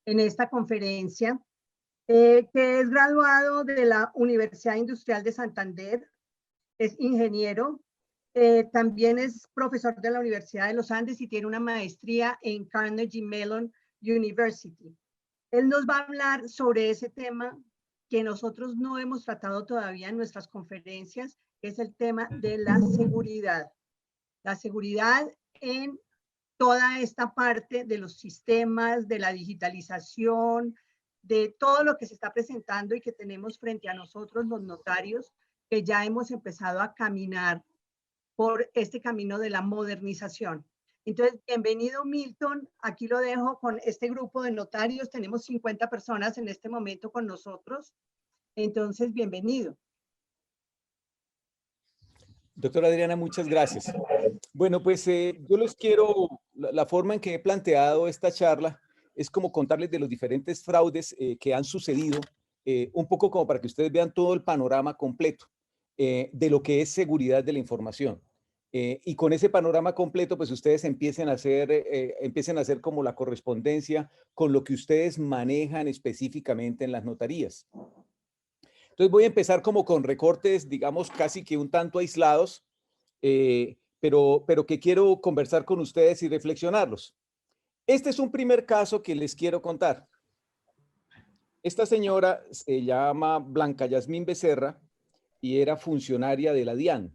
en esta conferencia, que es graduado de la Universidad Industrial de Santander, es ingeniero, también es profesor de la Universidad de los Andes y tiene una maestría en Carnegie Mellon University. Él nos va a hablar sobre ese tema que nosotros no hemos tratado todavía en nuestras conferencias, que es el tema de la seguridad. La seguridad en toda esta parte de los sistemas, de la digitalización, de todo lo que se está presentando y que tenemos frente a nosotros los notarios, que ya hemos empezado a caminar por este camino de la modernización. Entonces, bienvenido Milton, aquí lo dejo con este grupo de notarios, tenemos 50 personas en este momento con nosotros, entonces bienvenido. Doctora Adriana, muchas gracias. Bueno, pues yo les quiero, la forma en que he planteado esta charla es como contarles de los diferentes fraudes que han sucedido, un poco como para que ustedes vean todo el panorama completo de lo que es seguridad de la información. Y con ese panorama completo, pues ustedes empiecen a hacer como la correspondencia con lo que ustedes manejan específicamente en las notarías. Entonces voy a empezar como con recortes, digamos, casi que un tanto aislados, pero que quiero conversar con ustedes y reflexionarlos. Este es un primer caso que les quiero contar. Esta señora se llama Blanca Yasmín Becerra y era funcionaria de la DIAN.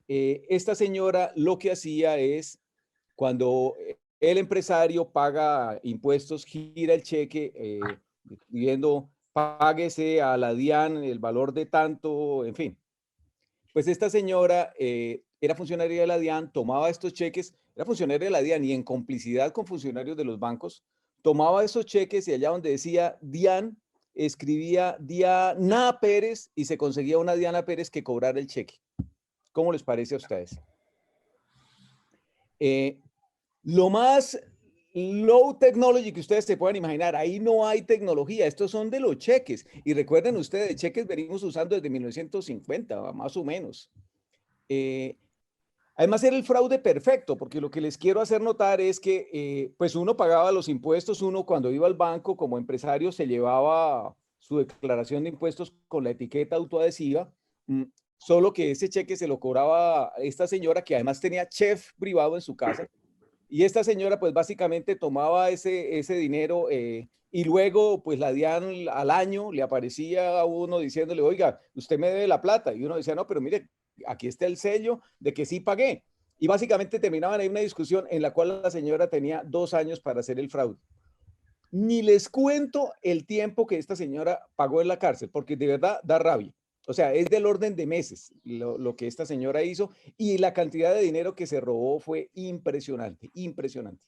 Esta señora lo que hacía es, cuando el empresario paga impuestos, gira el cheque pidiendo páguese a la DIAN el valor de tanto, en fin. Pues esta señora era funcionaria de la DIAN, tomaba estos cheques, era funcionaria de la DIAN y en complicidad con funcionarios de los bancos, tomaba esos cheques y allá donde decía DIAN, escribía Diana Pérez y se conseguía una Diana Pérez que cobrara el cheque. ¿Cómo les parece a ustedes? Lo más low technology que ustedes se puedan imaginar, ahí no hay tecnología, estos son de los cheques. Y recuerden ustedes, cheques venimos usando desde 1950, más o menos. Además era el fraude perfecto, porque lo que les quiero hacer notar es que pues uno pagaba los impuestos, uno cuando iba al banco como empresario se llevaba su declaración de impuestos con la etiqueta autoadhesiva, solo que ese cheque se lo cobraba esta señora que además tenía chef privado en su casa. Y esta señora pues básicamente tomaba ese dinero y luego pues la DIAN al año le aparecía a uno diciéndole, oiga, usted me debe la plata. Y uno decía, no, pero mire, aquí está el sello de que sí pagué. Y básicamente terminaban ahí una discusión en la cual la señora tenía 2 años para hacer el fraude. Ni les cuento el tiempo que esta señora pagó en la cárcel, porque de verdad da rabia. O sea, es del orden de meses lo que esta señora hizo y la cantidad de dinero que se robó fue impresionante, impresionante.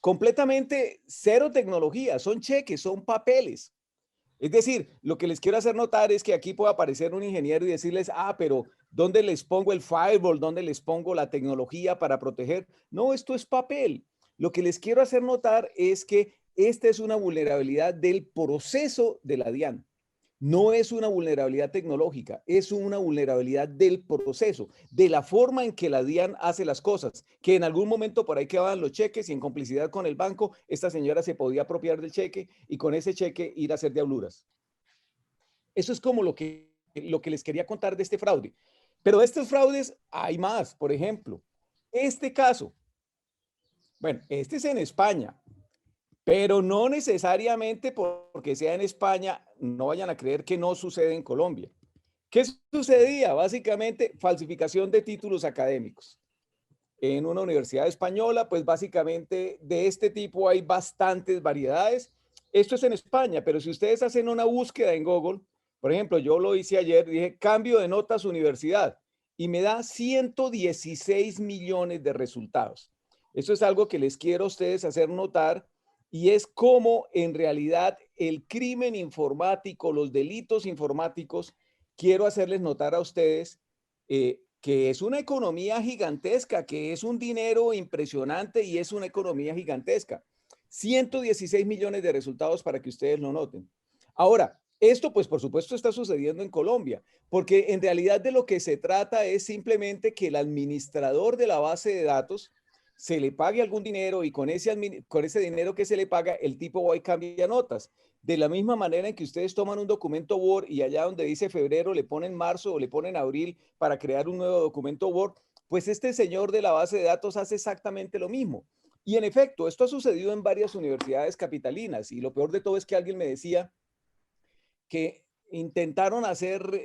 Completamente cero tecnología, son cheques, son papeles. Es decir, lo que les quiero hacer notar es que aquí puede aparecer un ingeniero y decirles, pero ¿dónde les pongo el firewall? ¿Dónde les pongo la tecnología para proteger? No, esto es papel. Lo que les quiero hacer notar es que esta es una vulnerabilidad del proceso de la DIAN. No es una vulnerabilidad tecnológica, es una vulnerabilidad del proceso, de la forma en que la DIAN hace las cosas, que en algún momento por ahí quedaban los cheques y en complicidad con el banco, esta señora se podía apropiar del cheque y con ese cheque ir a hacer diabluras. Eso es como lo que les quería contar de este fraude. Pero de estos fraudes hay más. Por ejemplo, este caso, bueno, este es en España, pero no necesariamente porque sea en España, no vayan a creer que no sucede en Colombia. ¿Qué sucedía? Básicamente, falsificación de títulos académicos. En una universidad española, pues básicamente de este tipo hay bastantes variedades. Esto es en España, pero si ustedes hacen una búsqueda en Google, por ejemplo, yo lo hice ayer, dije cambio de notas universidad y me da 116 millones de resultados. Eso es algo que les quiero a ustedes hacer notar y es cómo en realidad el crimen informático, los delitos informáticos, quiero hacerles notar a ustedes que es una economía gigantesca, que es un dinero impresionante y es una economía gigantesca. 116 millones de resultados para que ustedes lo noten. Ahora, esto pues por supuesto está sucediendo en Colombia, porque en realidad de lo que se trata es simplemente que el administrador de la base de datos se le pague algún dinero y con ese dinero que se le paga, el tipo va y cambia notas. De la misma manera en que ustedes toman un documento Word y allá donde dice febrero le ponen marzo o le ponen abril para crear un nuevo documento Word, pues este señor de la base de datos hace exactamente lo mismo. Y en efecto, esto ha sucedido en varias universidades capitalinas y lo peor de todo es que alguien me decía que intentaron hacer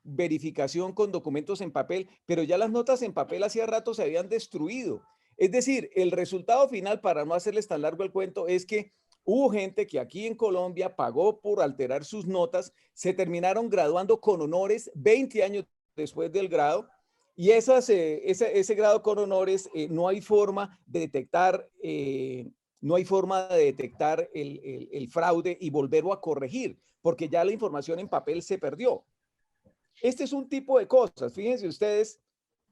verificación con documentos en papel, pero ya las notas en papel hacía rato se habían destruido. Es decir, el resultado final, para no hacerles tan largo el cuento, es que hubo gente que aquí en Colombia pagó por alterar sus notas, se terminaron graduando con honores 20 años después del grado, y ese grado con honores no hay forma de detectar, no hay forma de detectar el fraude y volverlo a corregir, porque ya la información en papel se perdió. Este es un tipo de cosas, fíjense ustedes,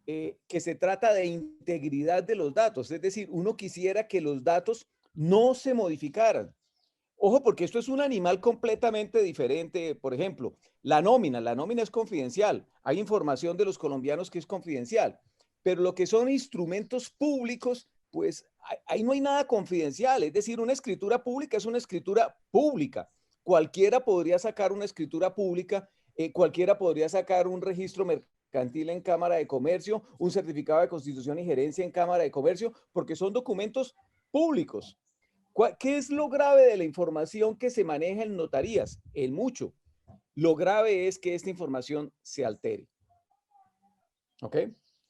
que se trata de integridad de los datos, es decir, uno quisiera que los datos no se modificaran. Ojo, porque esto es un animal completamente diferente. Por ejemplo, la nómina es confidencial. Hay información de los colombianos que es confidencial, pero lo que son instrumentos públicos, pues ahí no hay nada confidencial. Es decir, una escritura pública es una escritura pública. Cualquiera podría sacar una escritura pública, cualquiera podría sacar un registro mercantil en Cámara de Comercio, un certificado de constitución y gerencia en Cámara de Comercio, porque son documentos públicos. ¿Qué es lo grave de la información que se maneja en notarías? El mucho. Lo grave es que esta información se altere. ¿Ok?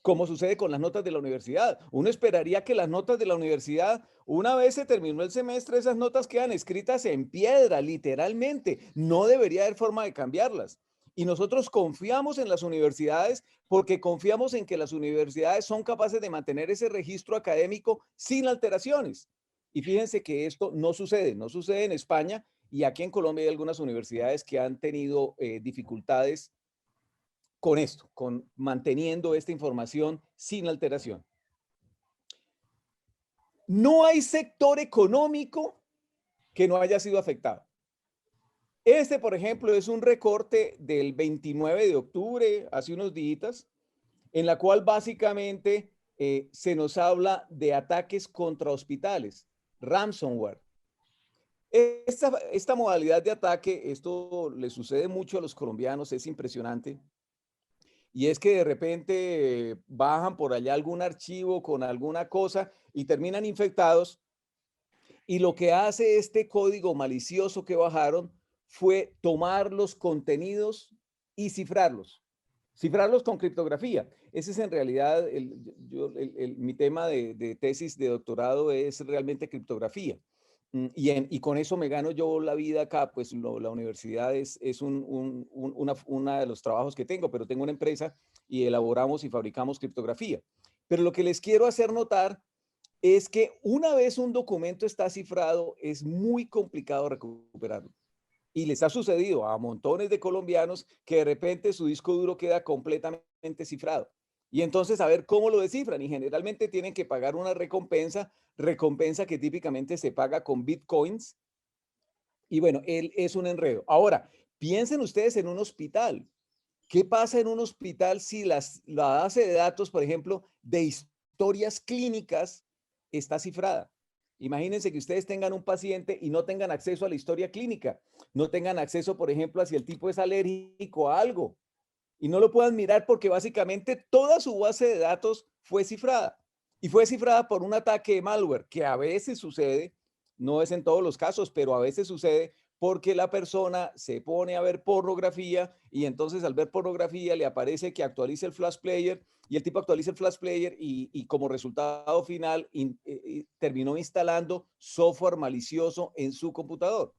Como sucede con las notas de la universidad. Uno esperaría que las notas de la universidad, una vez se terminó el semestre, esas notas quedan escritas en piedra, literalmente. No debería haber forma de cambiarlas. Y nosotros confiamos en las universidades porque confiamos en que las universidades son capaces de mantener ese registro académico sin alteraciones. Y fíjense que esto no sucede en España y aquí en Colombia hay algunas universidades que han tenido dificultades con esto, con manteniendo esta información sin alteración. No hay sector económico que no haya sido afectado. Este, por ejemplo, es un recorte del 29 de octubre, hace unos días, en la cual básicamente se nos habla de ataques contra hospitales, ransomware. Esta modalidad de ataque, esto le sucede mucho a los colombianos, es impresionante. Y es que de repente bajan por allá algún archivo con alguna cosa y terminan infectados. Y lo que hace este código malicioso que bajaron fue tomar los contenidos y cifrarlos con criptografía. Ese es en realidad, mi tema de tesis de doctorado es realmente criptografía. Y con eso me gano yo la vida acá, pues la universidad es una de los trabajos que tengo, pero tengo una empresa y elaboramos y fabricamos criptografía. Pero lo que les quiero hacer notar es que una vez un documento está cifrado, es muy complicado recuperarlo. Y les ha sucedido a montones de colombianos que de repente su disco duro queda completamente cifrado. Y entonces a ver cómo lo descifran. Y generalmente tienen que pagar una recompensa que típicamente se paga con bitcoins. Y bueno, él es un enredo. Ahora, piensen ustedes en un hospital. ¿Qué pasa en un hospital si la base de datos, por ejemplo, de historias clínicas está cifrada? Imagínense que ustedes tengan un paciente y no tengan acceso a la historia clínica, no tengan acceso, por ejemplo, a si el tipo es alérgico a algo y no lo puedan mirar porque básicamente toda su base de datos fue cifrada y fue cifrada por un ataque de malware que a veces sucede, no es en todos los casos, pero a veces sucede porque la persona se pone a ver pornografía y entonces al ver pornografía le aparece que actualice el Flash Player y el tipo actualiza el Flash Player y como resultado final terminó instalando software malicioso en su computador.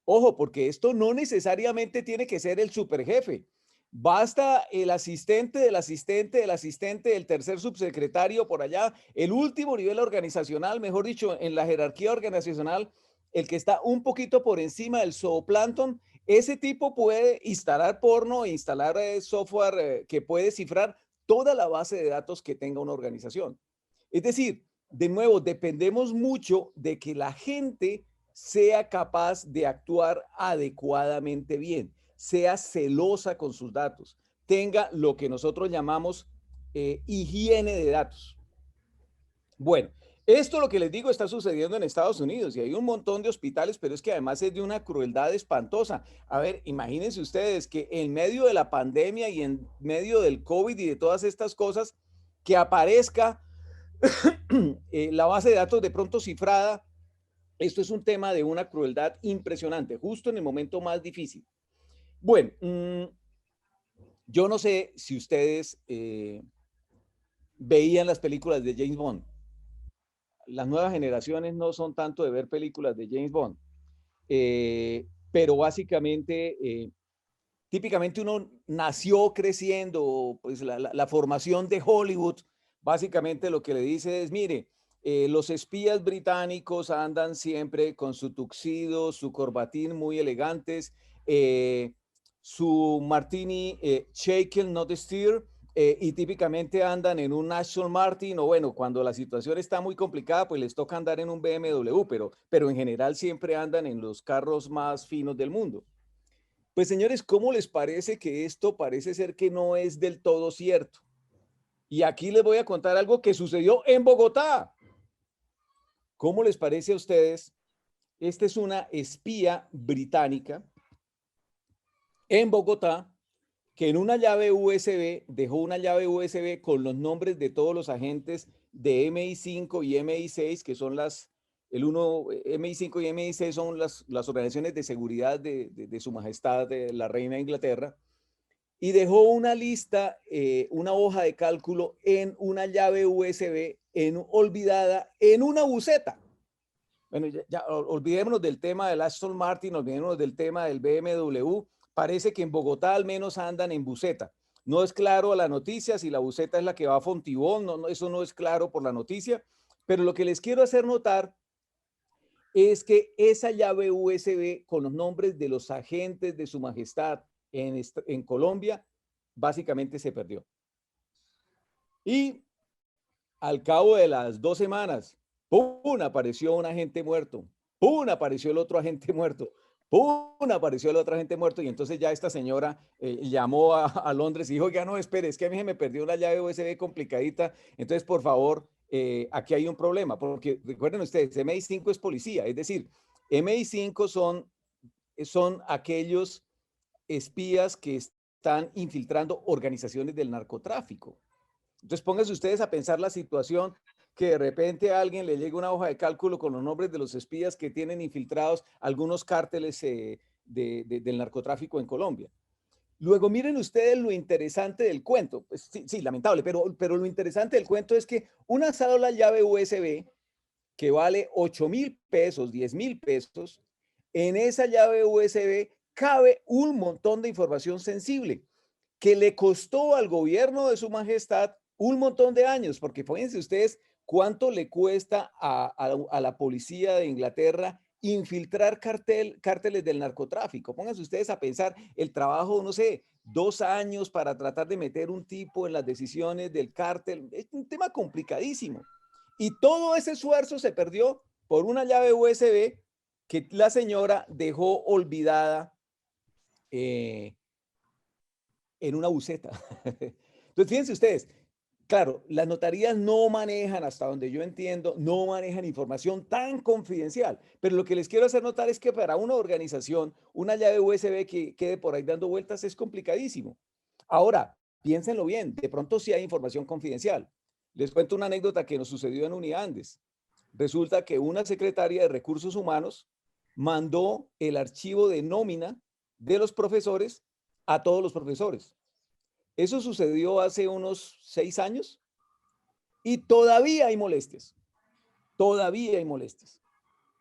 Ojo, porque esto no necesariamente tiene que ser el superjefe. Basta el asistente del asistente del asistente del tercer subsecretario por allá, el último nivel organizacional, mejor dicho, en la jerarquía organizacional, el que está un poquito por encima del zooplancton, ese tipo puede instalar porno, instalar software que puede cifrar toda la base de datos que tenga una organización. Es decir, de nuevo, dependemos mucho de que la gente sea capaz de actuar adecuadamente bien, sea celosa con sus datos, tenga lo que nosotros llamamos higiene de datos. Bueno, esto lo que les digo está sucediendo en Estados Unidos y hay un montón de hospitales, pero es que además es de una crueldad espantosa. A ver, imagínense ustedes que en medio de la pandemia y en medio del COVID y de todas estas cosas, que aparezca la base de datos de pronto cifrada. Esto es un tema de una crueldad impresionante, justo en el momento más difícil. Bueno, yo no sé si ustedes veían las películas de James Bond. Las nuevas generaciones no son tanto de ver películas de James Bond, pero básicamente, típicamente uno nació creciendo, pues la formación de Hollywood, básicamente lo que le dice es, mire, los espías británicos andan siempre con su tuxedo, su corbatín muy elegantes, eh, su martini shaken, not stir, y típicamente andan en un Aston Martin, o bueno, cuando la situación está muy complicada, pues les toca andar en un BMW, pero en general siempre andan en los carros más finos del mundo. Pues señores, ¿cómo les parece que esto parece ser que no es del todo cierto? Y aquí les voy a contar algo que sucedió en Bogotá. ¿Cómo les parece a ustedes? Esta es una espía británica en Bogotá que en una llave USB dejó una llave USB con los nombres de todos los agentes de MI5 y MI6, que son el uno, MI5 y MI6 son las organizaciones de seguridad de Su Majestad, de la Reina de Inglaterra, y dejó una lista, una hoja de cálculo en una llave USB olvidada en una buceta. Bueno, ya olvidémonos del tema del Aston Martin, olvidémonos del tema del BMW. Parece que en Bogotá al menos andan en buceta. No es claro a la noticia si la buceta es la que va a Fontibón, eso no es claro por la noticia, pero lo que les quiero hacer notar es que esa llave USB con los nombres de los agentes de Su Majestad en Colombia básicamente se perdió. Y al cabo de las 2 semanas, ¡pum!, apareció un agente muerto, ¡pum!, apareció el otro agente muerto, ¡pum!, apareció el otro agente muerto. Y entonces ya esta señora llamó a Londres y dijo, ya no, espere, es que a mí se me perdió una llave USB complicadita, entonces por favor, aquí hay un problema, porque recuerden ustedes, MI5 es policía, es decir, MI5 son aquellos espías que están infiltrando organizaciones del narcotráfico. Entonces pónganse ustedes a pensar la situación que de repente a alguien le llegue una hoja de cálculo con los nombres de los espías que tienen infiltrados algunos cárteles del narcotráfico en Colombia. Luego miren ustedes lo interesante del cuento. Pues, sí, sí, lamentable, pero lo interesante del cuento es que una sola llave USB que vale 8.000 pesos, 10.000 pesos, en esa llave USB cabe un montón de información sensible que le costó al gobierno de Su Majestad un montón de años, porque fíjense ustedes cuánto le cuesta a la policía de Inglaterra infiltrar cárteles del narcotráfico. Pónganse ustedes a pensar el trabajo, no sé, 2 años para tratar de meter un tipo en las decisiones del cártel. Es un tema complicadísimo. Y todo ese esfuerzo se perdió por una llave USB que la señora dejó olvidada en una buceta. Entonces, fíjense ustedes, claro, las notarías no manejan, hasta donde yo entiendo, no manejan información tan confidencial, pero lo que les quiero hacer notar es que para una organización, una llave USB que quede por ahí dando vueltas es complicadísimo. Ahora, piénsenlo bien, de pronto sí hay información confidencial. Les cuento una anécdota que nos sucedió en Uniandes. Resulta que una secretaria de Recursos Humanos mandó el archivo de nómina de los profesores a todos los profesores. Eso sucedió hace unos 6 años y todavía hay molestias. Todavía hay molestias.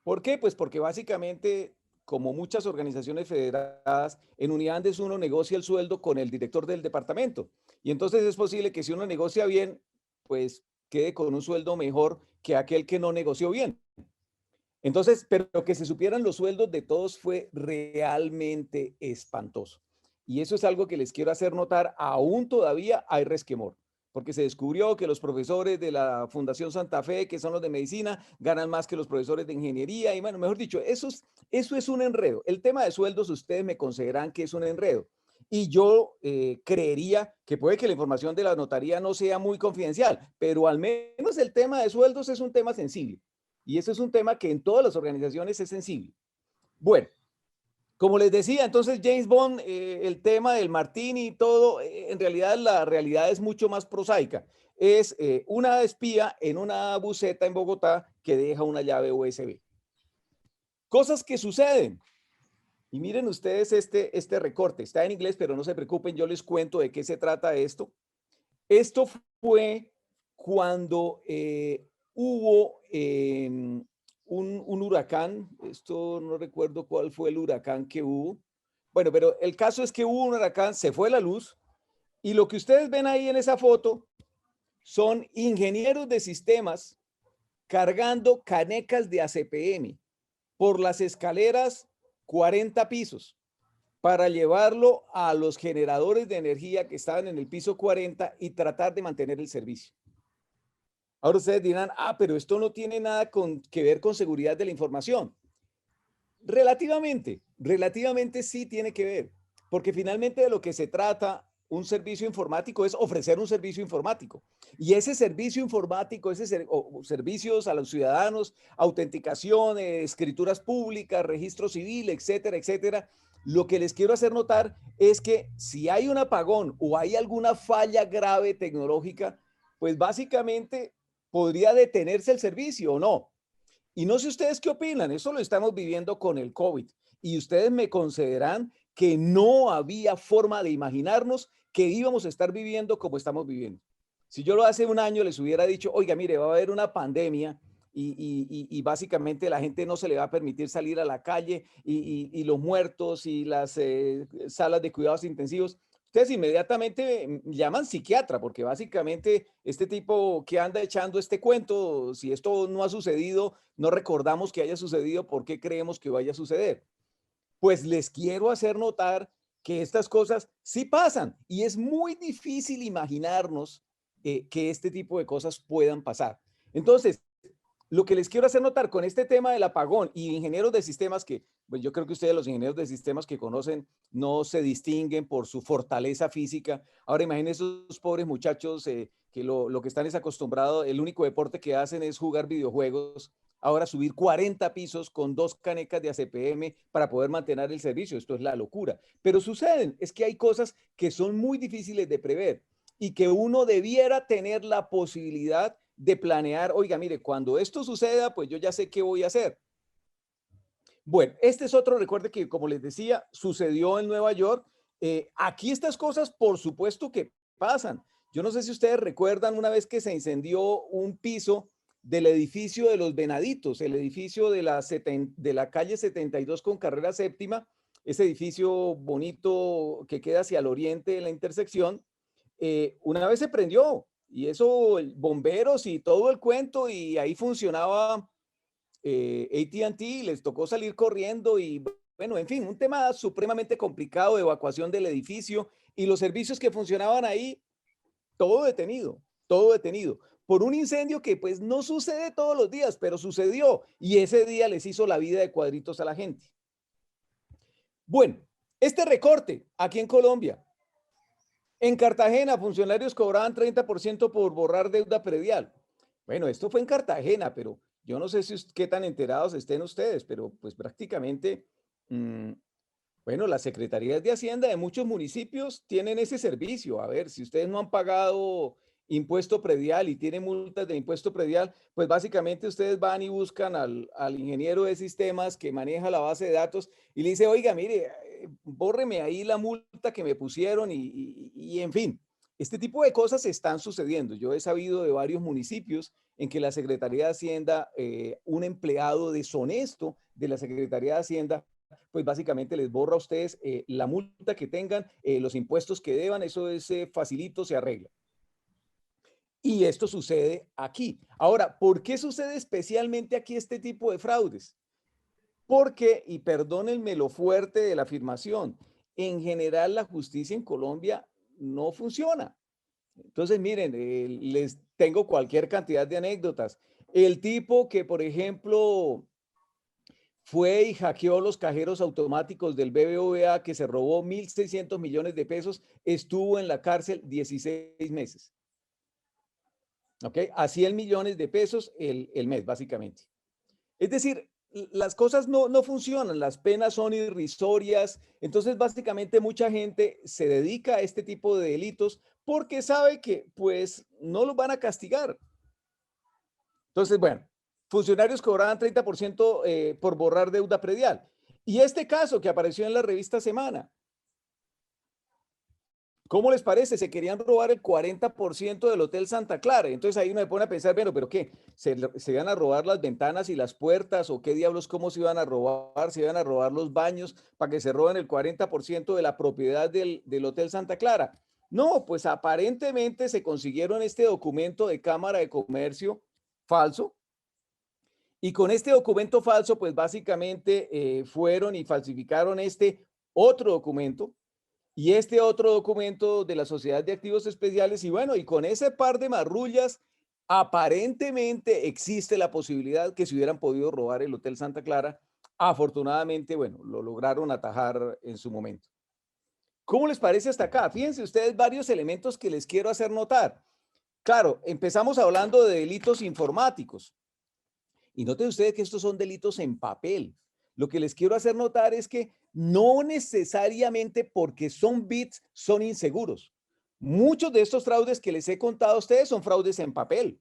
¿Por qué? Pues porque básicamente, como muchas organizaciones federadas, en Uniandes uno negocia el sueldo con el director del departamento. Y entonces es posible que si uno negocia bien, pues quede con un sueldo mejor que aquel que no negoció bien. Entonces, pero que se supieran los sueldos de todos fue realmente espantoso. Y eso es algo que les quiero hacer notar, aún todavía hay resquemor, porque se descubrió que los profesores de la Fundación Santa Fe, que son los de medicina, ganan más que los profesores de ingeniería. Y bueno, mejor dicho, eso es un enredo. El tema de sueldos, ustedes me concederán que es un enredo. Y yo creería que puede que la información de la notaría no sea muy confidencial, pero al menos el tema de sueldos es un tema sensible. Y ese es un tema que en todas las organizaciones es sensible. Bueno, como les decía, entonces James Bond, el tema del martini y todo, en realidad la realidad es mucho más prosaica. Es una espía en una buseta en Bogotá que deja una llave USB. Cosas que suceden. Y miren ustedes este recorte. Está en inglés, pero no se preocupen, yo les cuento de qué se trata esto. Esto fue cuando hubo un huracán. Esto no recuerdo cuál fue el huracán que hubo. Bueno, pero el caso es que hubo un huracán, se fue la luz y lo que ustedes ven ahí en esa foto son ingenieros de sistemas cargando canecas de ACPM por las escaleras 40 pisos para llevarlo a los generadores de energía que estaban en el piso 40 y tratar de mantener el servicio. Ahora ustedes dirán, pero esto no tiene nada que ver con seguridad de la información. Relativamente sí tiene que ver, porque finalmente de lo que se trata un servicio informático es ofrecer un servicio informático. Y ese servicio informático, servicios a los ciudadanos, autenticación, escrituras públicas, registro civil, etcétera, etcétera, lo que les quiero hacer notar es que si hay un apagón o hay alguna falla grave tecnológica, pues básicamente podría detenerse el servicio o no. Y no sé ustedes qué opinan, eso lo estamos viviendo con el COVID. Y ustedes me concederán que no había forma de imaginarnos que íbamos a estar viviendo como estamos viviendo. Si yo lo hace un año les hubiera dicho, oiga, mire, va a haber una pandemia y básicamente la gente no se le va a permitir salir a la calle y los muertos y las salas de cuidados intensivos, ustedes inmediatamente llaman psiquiatra, porque básicamente este tipo que anda echando este cuento, si esto no ha sucedido, no recordamos que haya sucedido, ¿por qué creemos que vaya a suceder? Pues les quiero hacer notar que estas cosas sí pasan y es muy difícil imaginarnos que este tipo de cosas puedan pasar. Entonces, lo que les quiero hacer notar con este tema del apagón y ingenieros de sistemas que, pues yo creo que ustedes los ingenieros de sistemas que conocen no se distinguen por su fortaleza física. Ahora imaginen esos pobres muchachos que lo que están es acostumbrados, el único deporte que hacen es jugar videojuegos. Ahora subir 40 pisos con 2 canecas de ACPM para poder mantener el servicio. Esto es la locura. Pero suceden, es que hay cosas que son muy difíciles de prever y que uno debiera tener la posibilidad de planear, oiga, mire, cuando esto suceda, pues yo ya sé qué voy a hacer. Bueno, este es otro, recuerde que como les decía, sucedió en Nueva York. Aquí estas cosas, por supuesto que pasan. Yo no sé si ustedes recuerdan una vez que se incendió un piso del edificio de los Venaditos, el edificio de la calle 72 con carrera séptima, ese edificio bonito que queda hacia el oriente de la intersección, una vez se prendió y eso, bomberos y todo el cuento y ahí funcionaba AT&T, les tocó salir corriendo y bueno, en fin, un tema supremamente complicado de evacuación del edificio y los servicios que funcionaban ahí, todo detenido, por un incendio que pues no sucede todos los días, pero sucedió y ese día les hizo la vida de cuadritos a la gente. Bueno, este recorte aquí en Colombia, en Cartagena, funcionarios cobraban 30% por borrar deuda predial. Bueno, esto fue en Cartagena, pero yo no sé si qué tan enterados estén ustedes, pero pues prácticamente, bueno, las secretarías de Hacienda de muchos municipios tienen ese servicio. A ver, si ustedes no han pagado impuesto predial y tienen multas de impuesto predial, pues básicamente ustedes van y buscan al ingeniero de sistemas que maneja la base de datos y le dice, oiga, mire, bórreme ahí la multa que me pusieron y en fin, este tipo de cosas están sucediendo. Yo he sabido de varios municipios en que la Secretaría de Hacienda, un empleado deshonesto de la Secretaría de Hacienda, pues básicamente les borra a ustedes la multa que tengan, los impuestos que deban, eso es facilito, se arregla. Y esto sucede aquí. Ahora, ¿por qué sucede especialmente aquí este tipo de fraudes? Porque, y perdónenme lo fuerte de la afirmación, en general la justicia en Colombia no funciona. Entonces, miren, les tengo cualquier cantidad de anécdotas. El tipo que, por ejemplo, fue y hackeó los cajeros automáticos del BBVA, que se robó 1.600 millones de pesos, estuvo en la cárcel 16 meses. ¿Ok? A 100 millones de pesos el mes, básicamente. Es decir, las cosas no funcionan, las penas son irrisorias, entonces básicamente mucha gente se dedica a este tipo de delitos porque sabe que pues no los van a castigar. Entonces, bueno, funcionarios cobraban 30% por borrar deuda predial. Y este caso que apareció en la revista Semana, ¿cómo les parece? Se querían robar el 40% del Hotel Santa Clara. Entonces ahí uno se pone a pensar, bueno, ¿pero qué? ¿Se iban a robar las ventanas y las puertas? ¿O qué diablos, cómo se iban a robar? ¿Se iban a robar los baños para que se roben el 40% de la propiedad del Hotel Santa Clara? No, pues aparentemente se consiguieron este documento de Cámara de Comercio falso. Y con este documento falso, pues básicamente fueron y falsificaron este otro documento y este otro documento de la Sociedad de Activos Especiales. Y bueno, y con ese par de marrullas, aparentemente existe la posibilidad que se hubieran podido robar el Hotel Santa Clara. Afortunadamente, bueno, lo lograron atajar en su momento. ¿Cómo les parece hasta acá? Fíjense ustedes varios elementos que les quiero hacer notar. Claro, empezamos hablando de delitos informáticos. Y noten ustedes que estos son delitos en papel. Lo que les quiero hacer notar es que no necesariamente porque son bits son inseguros. Muchos de estos fraudes que les he contado a ustedes son fraudes en papel.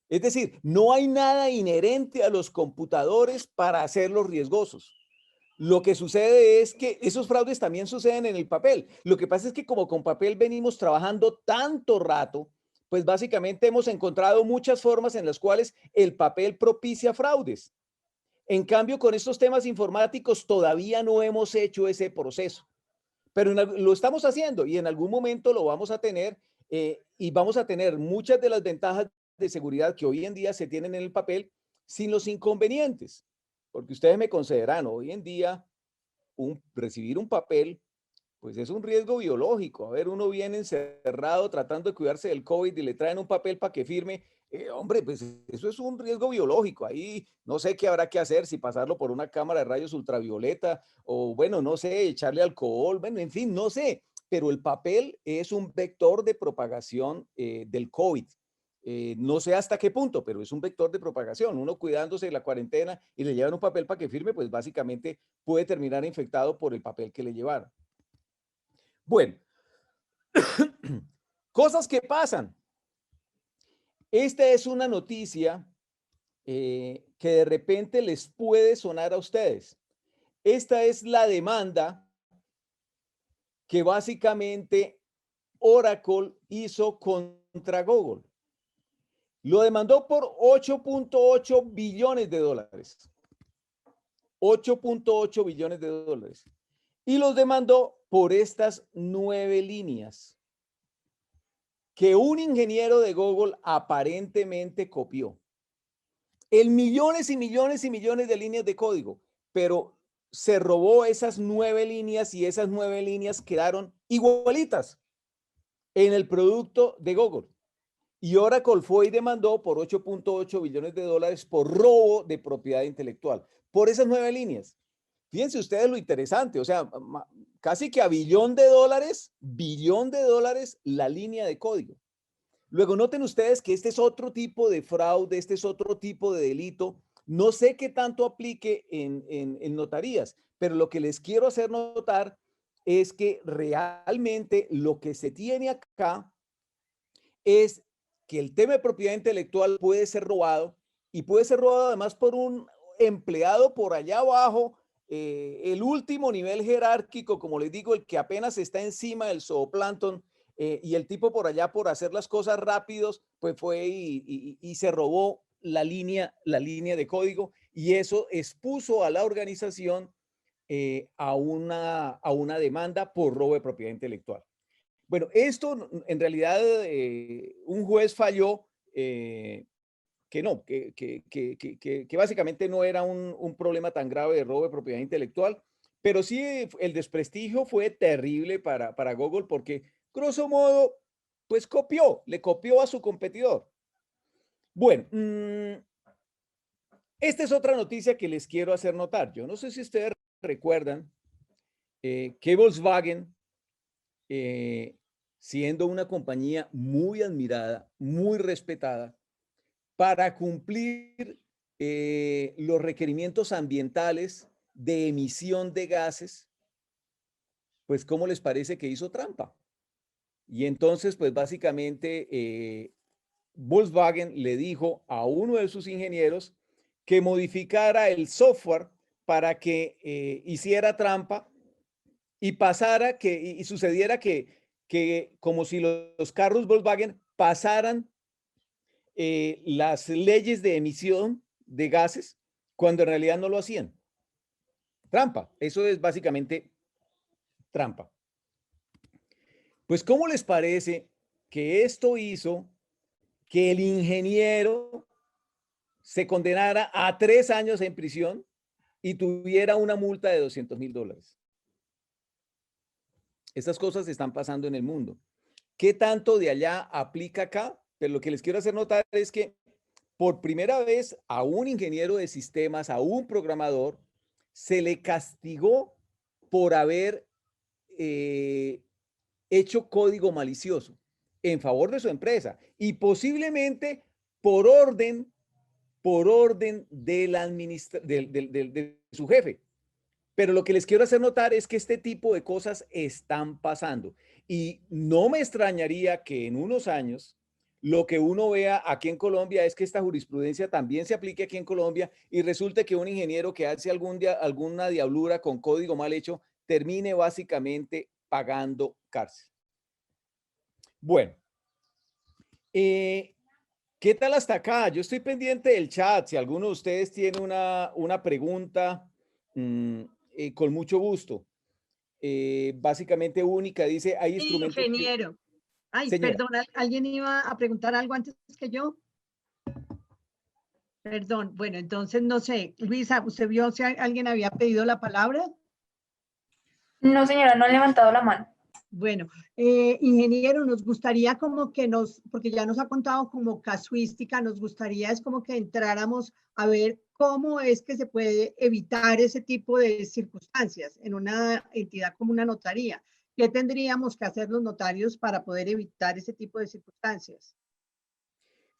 Es decir, no hay nada inherente a los computadores para hacerlos riesgosos. Lo que sucede es que esos fraudes también suceden en el papel. Lo que pasa es que como con papel venimos trabajando tanto rato, pues básicamente hemos encontrado muchas formas en las cuales el papel propicia fraudes. En cambio, con estos temas informáticos todavía no hemos hecho ese proceso, pero lo estamos haciendo y en algún momento lo vamos a tener y vamos a tener muchas de las ventajas de seguridad que hoy en día se tienen en el papel sin los inconvenientes. Porque ustedes me concederán, hoy en día recibir un papel, pues es un riesgo biológico. A ver, uno viene encerrado tratando de cuidarse del COVID y le traen un papel para que firme. Hombre, pues eso es un riesgo biológico. Ahí no sé qué habrá que hacer, si pasarlo por una cámara de rayos ultravioleta o bueno, no sé, echarle alcohol, bueno, en fin, no sé. Pero el papel es un vector de propagación del COVID. No sé hasta qué punto, pero es un vector de propagación. Uno cuidándose de la cuarentena y le llevan un papel para que firme, pues básicamente puede terminar infectado por el papel que le llevaron. Bueno, cosas que pasan. Esta es una noticia que de repente les puede sonar a ustedes. Esta es la demanda que básicamente Oracle hizo contra Google. Lo demandó por 8.8 billones de dólares. 8.8 billones de dólares. Y los demandó por estas 9 líneas que un ingeniero de Google aparentemente copió. En millones y millones y millones de líneas de código, pero se robó esas 9 líneas y esas 9 líneas quedaron igualitas en el producto de Google. Y Oracle fue y demandó por 8.8 billones de dólares por robo de propiedad intelectual, por esas 9 líneas. Fíjense ustedes lo interesante, o sea, casi que a billón de dólares la línea de código. Luego noten ustedes que este es otro tipo de fraude, este es otro tipo de delito. No sé qué tanto aplique en notarías, pero lo que les quiero hacer notar es que realmente lo que se tiene acá es que el tema de propiedad intelectual puede ser robado y puede ser robado además por un empleado por allá abajo, el último nivel jerárquico, como les digo, el que apenas está encima del zooplancton, y el tipo por allá por hacer las cosas rápidos, pues fue y se robó la línea de código y eso expuso a la organización a una demanda por robo de propiedad intelectual. Bueno, esto en realidad un juez falló que no, que básicamente no era un problema tan grave de robo de propiedad intelectual, pero sí el desprestigio fue terrible para Google porque, grosso modo, pues le copió a su competidor. Bueno, Esta es otra noticia que les quiero hacer notar. Yo no sé si ustedes recuerdan que Volkswagen, siendo una compañía muy admirada, muy respetada, para cumplir los requerimientos ambientales de emisión de gases, pues ¿cómo les parece que hizo trampa? Y entonces, pues básicamente Volkswagen le dijo a uno de sus ingenieros que modificara el software para que hiciera trampa y pasara y sucediera que como si los carros Volkswagen pasaran las leyes de emisión de gases cuando en realidad no lo hacían. Trampa, eso es básicamente trampa. Pues, ¿cómo les parece que esto hizo que el ingeniero se condenara a 3 años en prisión y tuviera una multa de $200,000? Estas cosas están pasando en el mundo. ¿Qué tanto de allá aplica acá? Pero lo que les quiero hacer notar es que por primera vez a un ingeniero de sistemas, a un programador, se le castigó por haber hecho código malicioso en favor de su empresa y posiblemente por orden, de su jefe. Pero lo que les quiero hacer notar es que este tipo de cosas están pasando y no me extrañaría que en unos años lo que uno vea aquí en Colombia es que esta jurisprudencia también se aplique aquí en Colombia y resulte que un ingeniero que hace alguna diablura con código mal hecho termine básicamente pagando cárcel. Bueno, ¿qué tal hasta acá? Yo estoy pendiente del chat. Si alguno de ustedes tiene una pregunta, con mucho gusto. Básicamente única, dice, hay Sí, instrumentos. ingeniero. Ay, Señora, perdón, ¿alguien iba a preguntar algo antes que yo? Perdón, bueno, entonces no sé. Luisa, ¿usted vio si alguien había pedido la palabra? No, señora, no han levantado la mano. Bueno, ingeniero, nos gustaría como que porque ya nos ha contado como casuística, nos gustaría es como que entráramos a ver cómo es que se puede evitar ese tipo de circunstancias en una entidad como una notaría. ¿Qué tendríamos que hacer los notarios para poder evitar ese tipo de circunstancias?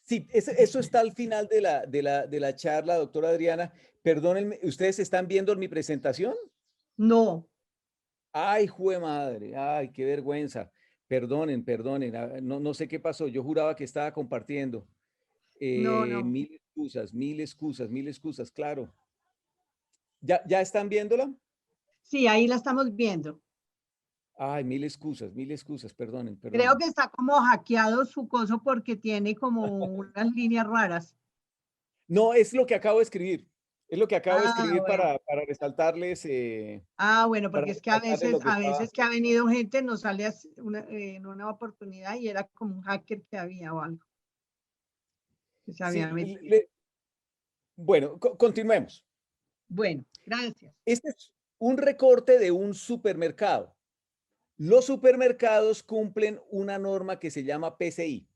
sí, eso está al final de la charla, doctora Adriana. Perdónenme, ¿ustedes están viendo mi presentación? No, Ay, jue madre, ay, qué vergüenza. Perdonen, no sé qué pasó. Yo juraba que estaba compartiendo. no. Mil excusas, claro. ¿Ya están viéndola? Sí, ahí la estamos viendo. Ay, mil excusas, Creo perdonen. que está como hackeado su coso porque tiene como unas líneas raras. No, es lo que acabo de escribir. Es lo que acabo de Ah, escribir bueno. para resaltarles, Bueno, para porque es que resaltarles lo que a estaba. veces que ha venido gente nos sale en una oportunidad y era como un hacker que había o algo que se Sí, había metido. bueno, continuemos. Bueno, gracias. Este es un recorte de un supermercado. Los supermercados cumplen una norma que se llama PCI.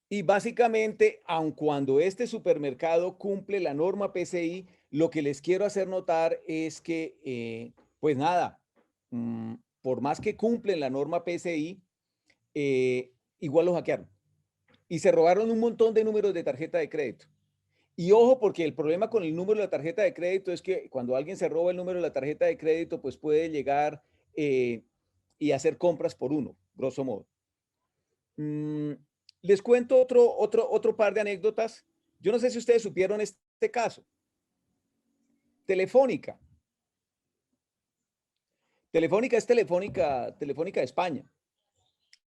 Y básicamente, aun cuando este supermercado cumple la norma PCI, lo que les quiero hacer notar es que, pues nada, por más que cumplen la norma PCI, igual lo hackearon y se robaron un montón de números de tarjeta de crédito. Y ojo, porque el problema con el número de la tarjeta de crédito es que cuando alguien se roba el número de la tarjeta de crédito, pues puede llegar y hacer compras por uno, grosso modo. Mm, les cuento otro par de anécdotas. Yo no sé si ustedes supieron este caso. Telefónica. Telefónica es Telefónica de España.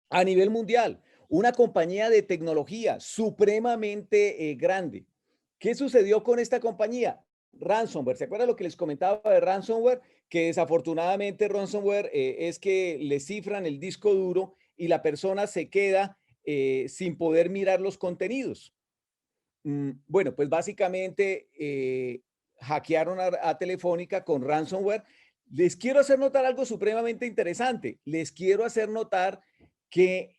A nivel mundial, una compañía de tecnología supremamente grande. ¿Qué sucedió con esta compañía? Ransomware. ¿Se acuerdan lo que les comentaba de ransomware? Que desafortunadamente ransomware es que le cifran el disco duro y la persona se queda sin poder mirar los contenidos. Bueno, pues básicamente hackearon a Telefónica con ransomware. Les quiero hacer notar algo supremamente interesante. Les quiero hacer notar que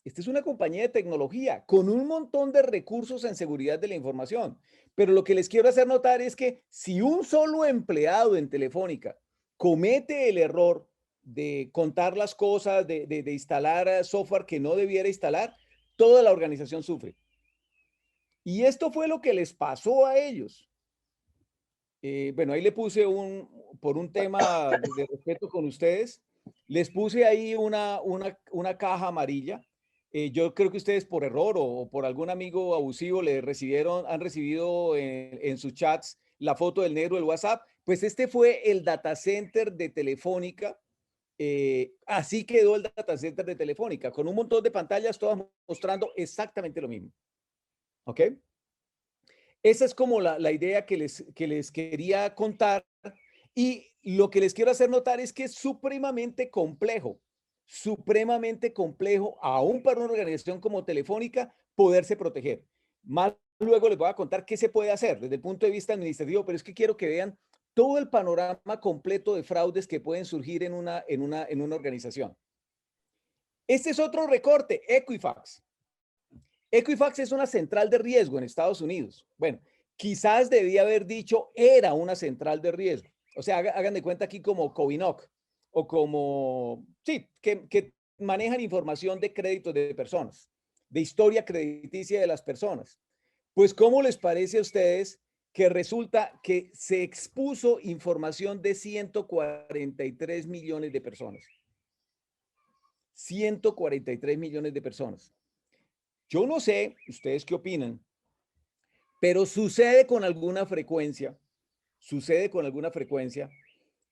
Esta es una compañía de tecnología con un montón de recursos en seguridad de la información. Pero lo que les quiero hacer notar es que si un solo empleado en Telefónica comete el error de contar las cosas, de instalar software que no debiera instalar, toda la organización sufre. Y esto fue lo que les pasó a ellos. Bueno, ahí le puse por un tema de respeto con ustedes, les puse ahí una caja amarilla. Yo creo que ustedes por error o por algún amigo abusivo han recibido en sus chats la foto del negro del WhatsApp. Pues este fue el data center de Telefónica. Así quedó el data center de Telefónica, con un montón de pantallas todas mostrando exactamente lo mismo. ¿Ok? Esa es como la idea que les quería contar. Y lo que les quiero hacer notar es que es supremamente complejo, aún para una organización como Telefónica, poderse proteger. Más luego les voy a contar qué se puede hacer desde el punto de vista administrativo, pero es que quiero que vean todo el panorama completo de fraudes que pueden surgir en una organización. Este es otro recorte, Equifax. Equifax es una central de riesgo en Estados Unidos. Bueno, quizás debía haber dicho era una central de riesgo. O sea, hagan de cuenta aquí como Covinoc o como, sí, que manejan información de créditos de personas, de historia crediticia de las personas. Pues, ¿cómo les parece a ustedes que resulta que se expuso información de 143 millones de personas? 143 millones de personas. Yo no sé, ustedes qué opinan, pero sucede con alguna frecuencia,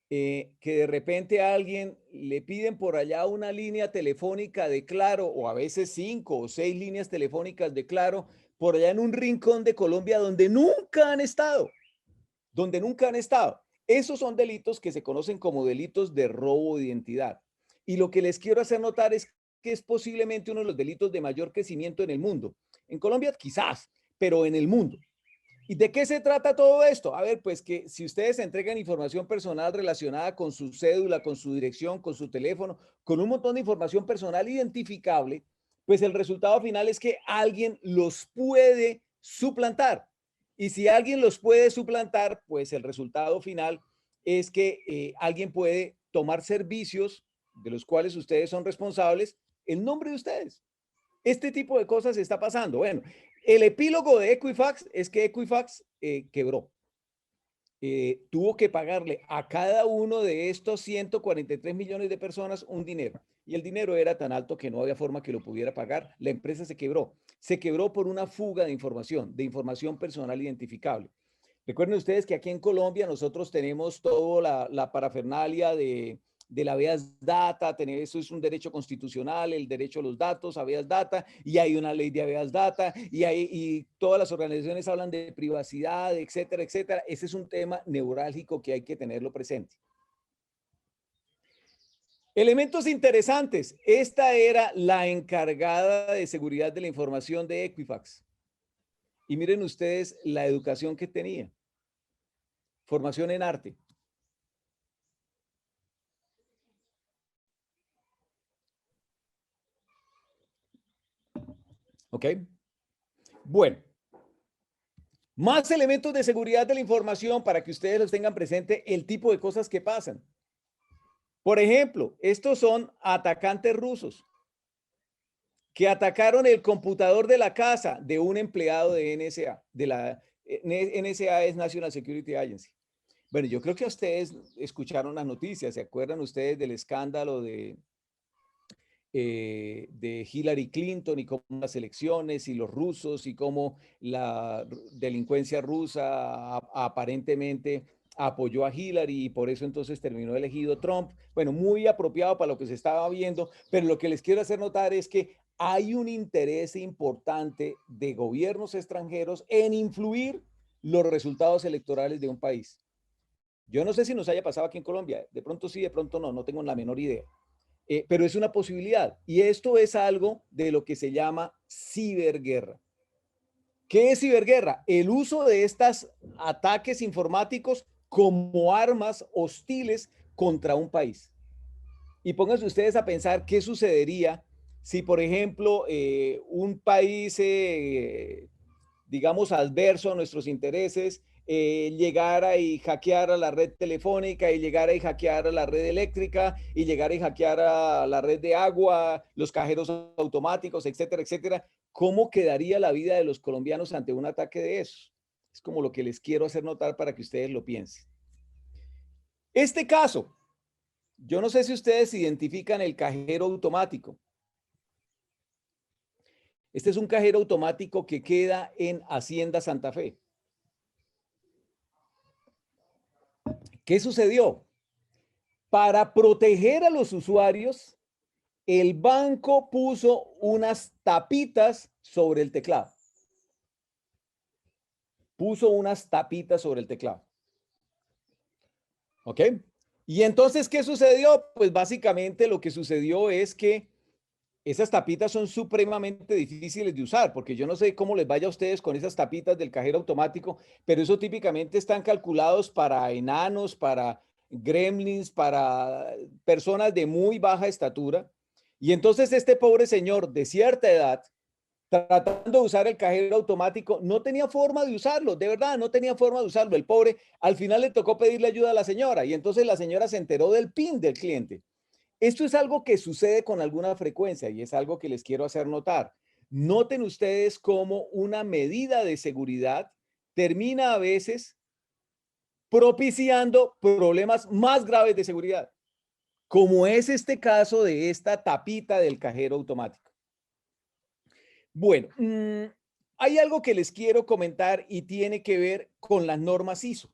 que de repente a alguien le piden por allá una línea telefónica de Claro, o a veces 5 o 6 líneas telefónicas de Claro, por allá en un rincón de Colombia donde nunca han estado, Esos son delitos que se conocen como delitos de robo de identidad. Y lo que les quiero hacer notar es que es posiblemente uno de los delitos de mayor crecimiento en el mundo. En Colombia quizás, pero en el mundo. ¿Y de qué se trata todo esto? A ver, pues que si ustedes entregan información personal relacionada con su cédula, con su dirección, con su teléfono, con un montón de información personal identificable, pues el resultado final es que alguien los puede suplantar. Y si alguien los puede suplantar, pues el resultado final es que alguien puede tomar servicios de los cuales ustedes son responsables en nombre de ustedes. Este tipo de cosas está pasando. Bueno, el epílogo de Equifax es que Equifax quebró. Tuvo que pagarle a cada uno de estos 143 millones de personas un dinero. Y el dinero era tan alto que no había forma que lo pudiera pagar. La empresa se quebró. Se quebró por una fuga de información personal identificable. Recuerden ustedes que aquí en Colombia nosotros tenemos toda la parafernalia de la habeas data, eso es un derecho constitucional, el derecho a los datos, habeas data, y hay una ley de habeas data, y todas las organizaciones hablan de privacidad, etcétera, etcétera. Ese es un tema neurálgico que hay que tenerlo presente. Elementos interesantes. Esta era la encargada de seguridad de la información de Equifax. Y miren ustedes la educación que tenía. Formación en arte. ¿Ok? Bueno, más elementos de seguridad de la información para que ustedes los tengan presente, el tipo de cosas que pasan. Por ejemplo, estos son atacantes rusos que atacaron el computador de la casa de un empleado de NSA, NSA es National Security Agency. Bueno, yo creo que ustedes escucharon las noticias, ¿se acuerdan ustedes del escándalo de Hillary Clinton y cómo las elecciones y los rusos y cómo la delincuencia rusa aparentemente apoyó a Hillary y por eso entonces terminó elegido Trump? Bueno, muy apropiado para lo que se estaba viendo, pero lo que les quiero hacer notar es que hay un interés importante de gobiernos extranjeros en influir los resultados electorales de un país. Yo no sé si nos haya pasado aquí en Colombia, de pronto sí, de pronto no, no tengo la menor idea. Pero es una posibilidad. Y esto es algo de lo que se llama ciberguerra. ¿Qué es ciberguerra? El uso de estos ataques informáticos como armas hostiles contra un país. Y pónganse ustedes a pensar qué sucedería si por ejemplo, un país, digamos, adverso a nuestros intereses, llegara y hackeara la red telefónica y llegara y hackeara la red eléctrica y llegara y hackeara la red de agua, los cajeros automáticos, etcétera, etcétera, ¿cómo quedaría la vida de los colombianos ante un ataque de esos? Es como lo que les quiero hacer notar para que ustedes lo piensen. Este caso, yo no sé si ustedes identifican el cajero automático. Este es un cajero automático que queda en Hacienda Santa Fe. ¿Qué sucedió? Para proteger a los usuarios, el banco puso unas tapitas sobre el teclado. Puso unas tapitas sobre el teclado. ¿Ok? Y entonces, ¿qué sucedió? Pues básicamente lo que sucedió es que esas tapitas son supremamente difíciles de usar, porque yo no sé cómo les vaya a ustedes con esas tapitas del cajero automático, pero eso típicamente están calculados para enanos, para gremlins, para personas de muy baja estatura. Y entonces este pobre señor de cierta edad, tratando de usar el cajero automático, no tenía forma de usarlo, de verdad, no tenía forma de usarlo. El pobre, al final le tocó pedirle ayuda a la señora y entonces la señora se enteró del PIN del cliente. Esto es algo que sucede con alguna frecuencia y es algo que les quiero hacer notar. Noten ustedes cómo una medida de seguridad termina a veces propiciando problemas más graves de seguridad, como es este caso de esta tapita del cajero automático. Bueno, hay algo que les quiero comentar y tiene que ver con las normas ISO.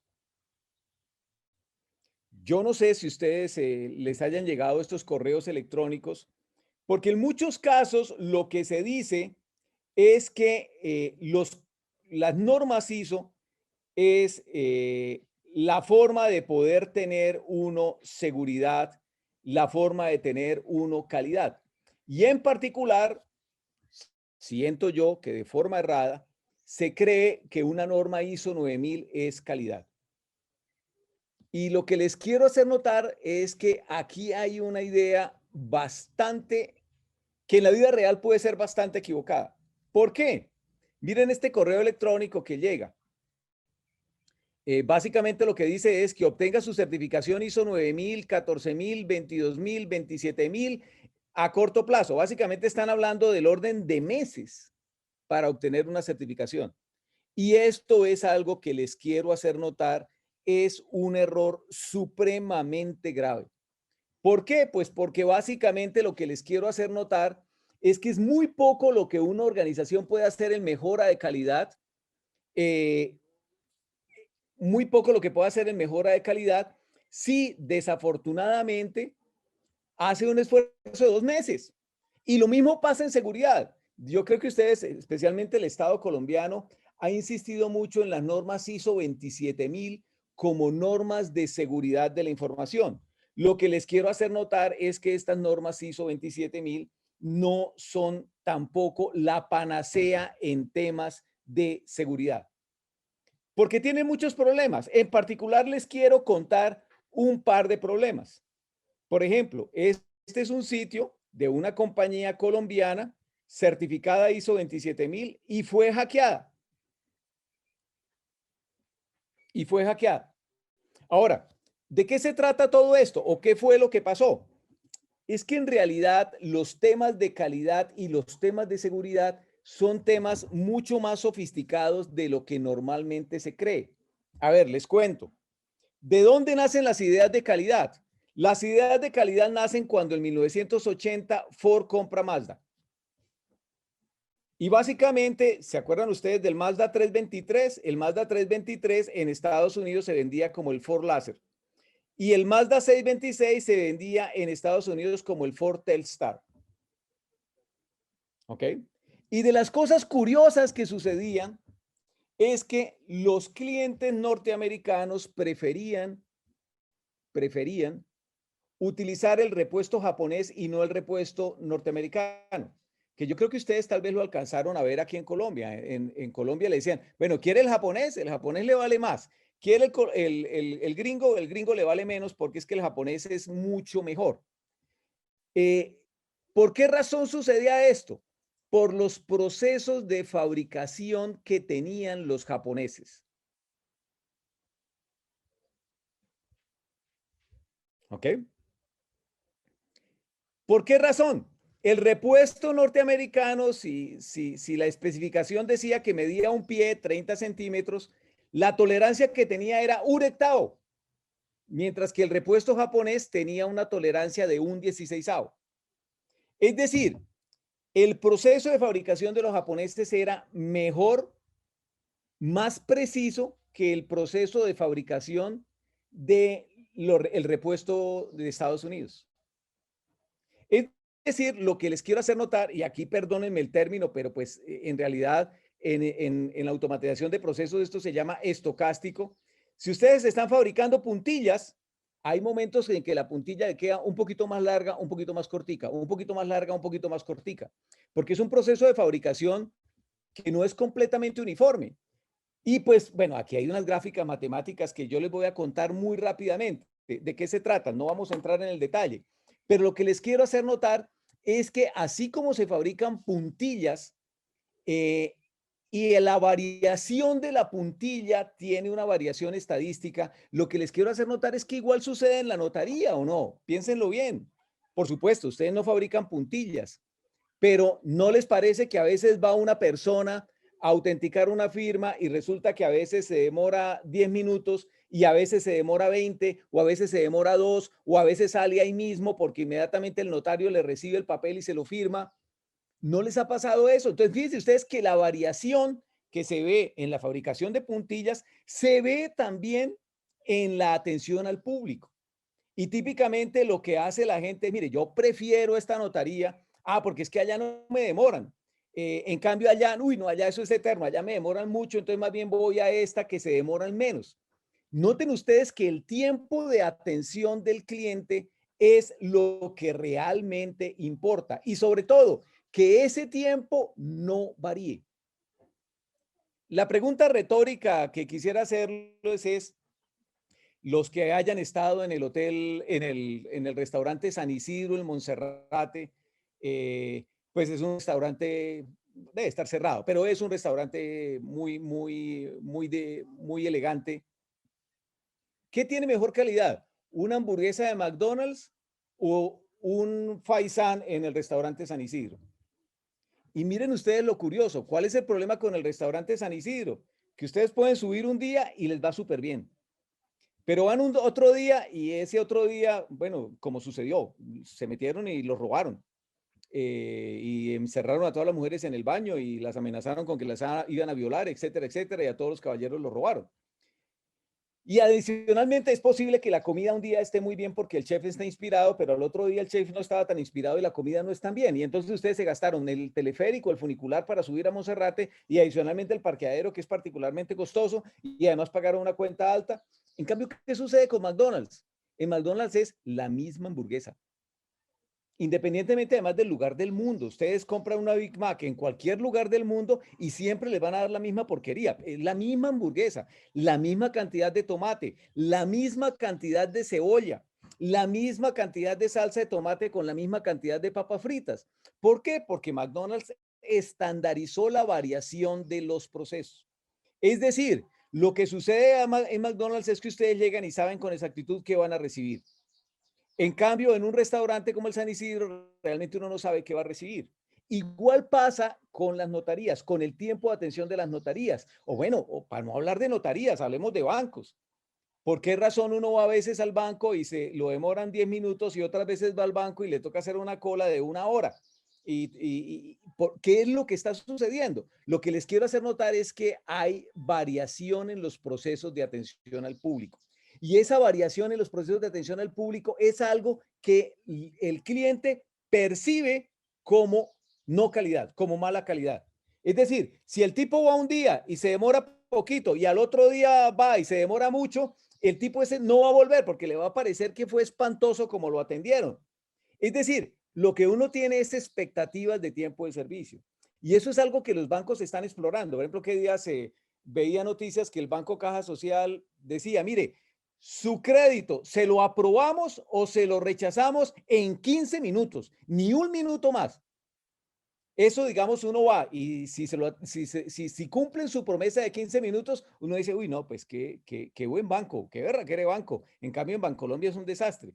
Yo no sé si ustedes les hayan llegado estos correos electrónicos, porque en muchos casos lo que se dice es que las normas ISO es la forma de poder tener uno seguridad, la forma de tener uno calidad. Y en particular, siento yo que de forma errada, se cree que una norma ISO 9000 es calidad. Y lo que les quiero hacer notar es que aquí hay una idea bastante, que en la vida real puede ser bastante equivocada. ¿Por qué? Miren este correo electrónico que llega. Básicamente lo que dice es que obtenga su certificación ISO 9000, 14000, 22000, 27000 a corto plazo. Básicamente están hablando del orden de meses para obtener una certificación. Y esto es algo que les quiero hacer notar, es un error supremamente grave. ¿Por qué? Pues porque básicamente lo que les quiero hacer notar es que es muy poco lo que una organización puede hacer en mejora de calidad, muy poco lo que puede hacer en mejora de calidad si desafortunadamente hace un esfuerzo de 2 meses. Y lo mismo pasa en seguridad. Yo creo que ustedes, especialmente el Estado colombiano, ha insistido mucho en las normas ISO 27000 como normas de seguridad de la información. Lo que les quiero hacer notar es que estas normas ISO 27000 no son tampoco la panacea en temas de seguridad, porque tienen muchos problemas. En particular, les quiero contar un par de problemas. Por ejemplo, este es un sitio de una compañía colombiana certificada ISO 27000 y fue hackeada. Ahora, ¿de qué se trata todo esto? ¿O qué fue lo que pasó? Es que en realidad los temas de calidad y los temas de seguridad son temas mucho más sofisticados de lo que normalmente se cree. A ver, les cuento. ¿De dónde nacen las ideas de calidad? Las ideas de calidad nacen cuando en 1980 Ford compra Mazda. Y básicamente, ¿se acuerdan ustedes del Mazda 323? El Mazda 323 en Estados Unidos se vendía como el Ford Laser. Y el Mazda 626 se vendía en Estados Unidos como el Ford Telstar. ¿Ok? Y de las cosas curiosas que sucedían es que los clientes norteamericanos preferían utilizar el repuesto japonés y no el repuesto norteamericano, que yo creo que ustedes tal vez lo alcanzaron a ver aquí en Colombia. En Colombia le decían, bueno, ¿quiere el japonés? El japonés le vale más. ¿Quiere el gringo? El gringo le vale menos porque es que el japonés es mucho mejor. ¿Por qué razón sucedía esto? Por los procesos de fabricación que tenían los japoneses. ¿Ok? ¿Por qué razón? El repuesto norteamericano, si la especificación decía que medía un pie 30 centímetros, la tolerancia que tenía era un octavo, mientras que el repuesto japonés tenía una tolerancia de un 16avo. Es decir, el proceso de fabricación de los japoneses era mejor, más preciso que el proceso de fabricación del repuesto de Estados Unidos. Es decir, lo que les quiero hacer notar, y aquí perdónenme el término, pero pues en realidad en la automatización de procesos esto se llama estocástico. Si ustedes están fabricando puntillas, hay momentos en que la puntilla le queda un poquito más larga, un poquito más cortica, un poquito más larga, un poquito más cortica, porque es un proceso de fabricación que no es completamente uniforme. Y pues, bueno, aquí hay unas gráficas matemáticas que yo les voy a contar muy rápidamente. ¿De qué se trata? No vamos a entrar en el detalle. Pero lo que les quiero hacer notar es que así como se fabrican puntillas y la variación de la puntilla tiene una variación estadística, lo que les quiero hacer notar es que igual sucede en la notaría, ¿o no? Piénsenlo bien. Por supuesto, ustedes no fabrican puntillas, pero ¿no les parece que a veces va una persona a autenticar una firma y resulta que a veces se demora 10 minutos y a veces se demora 20 o a veces se demora 2 o a veces sale ahí mismo porque inmediatamente el notario le recibe el papel y se lo firma? ¿No les ha pasado eso? Entonces, fíjense ustedes que la variación que se ve en la fabricación de puntillas se ve también en la atención al público. Y típicamente lo que hace la gente es, mire, yo prefiero esta notaría, porque es que allá no me demoran. En cambio allá, uy, no, allá eso es eterno, allá me demoran mucho, entonces más bien voy a esta que se demoran menos. Noten ustedes que el tiempo de atención del cliente es lo que realmente importa y sobre todo que ese tiempo no varíe. La pregunta retórica que quisiera hacerles es, los que hayan estado en el hotel, en el restaurante San Isidro en Monserrate, pues es un restaurante, debe estar cerrado, pero es un restaurante muy elegante. ¿Qué tiene mejor calidad? ¿Una hamburguesa de McDonald's o un faisán en el restaurante San Isidro? Y miren ustedes lo curioso, ¿cuál es el problema con el restaurante San Isidro? Que ustedes pueden subir un día y les va súper bien. Pero van otro día y ese otro día, bueno, como sucedió, se metieron y los robaron. Y encerraron a todas las mujeres en el baño y las amenazaron con que las iban a violar, etcétera, etcétera, y a todos los caballeros los robaron. Y adicionalmente es posible que la comida un día esté muy bien porque el chef está inspirado, pero al otro día el chef no estaba tan inspirado y la comida no es tan bien. Y entonces ustedes se gastaron el teleférico, el funicular para subir a Monserrate y adicionalmente el parqueadero que es particularmente costoso y además pagaron una cuenta alta. En cambio, ¿qué sucede con McDonald's? En McDonald's es la misma hamburguesa. Independientemente además del lugar del mundo, ustedes compran una Big Mac en cualquier lugar del mundo y siempre les van a dar la misma porquería, la misma hamburguesa, la misma cantidad de tomate, la misma cantidad de cebolla, la misma cantidad de salsa de tomate con la misma cantidad de papas fritas. ¿Por qué? Porque McDonald's estandarizó la variación de los procesos. Es decir, lo que sucede en McDonald's es que ustedes llegan y saben con exactitud qué van a recibir. En cambio, en un restaurante como el San Isidro, realmente uno no sabe qué va a recibir. Igual pasa con las notarías, con el tiempo de atención de las notarías. O bueno, o para no hablar de notarías, hablemos de bancos. ¿Por qué razón uno va a veces al banco y se lo demoran 10 minutos y otras veces va al banco y le toca hacer una cola de una hora? ¿Qué es lo que está sucediendo? Lo que les quiero hacer notar es que hay variación en los procesos de atención al público. Y esa variación en los procesos de atención al público es algo que el cliente percibe como no calidad, como mala calidad. Es decir, si el tipo va un día y se demora poquito y al otro día va y se demora mucho, el tipo ese no va a volver porque le va a parecer que fue espantoso como lo atendieron. Es decir, lo que uno tiene es expectativas de tiempo de servicio. Y eso es algo que los bancos están explorando. Por ejemplo, que día se veía noticias que el Banco Caja Social decía, mire, su crédito, ¿se lo aprobamos o se lo rechazamos en 15 minutos? Ni un minuto más. Eso, digamos, uno va y si cumplen su promesa de 15 minutos, uno dice, uy, no, pues qué buen banco, qué berraquere banco. En cambio, en Bancolombia es un desastre.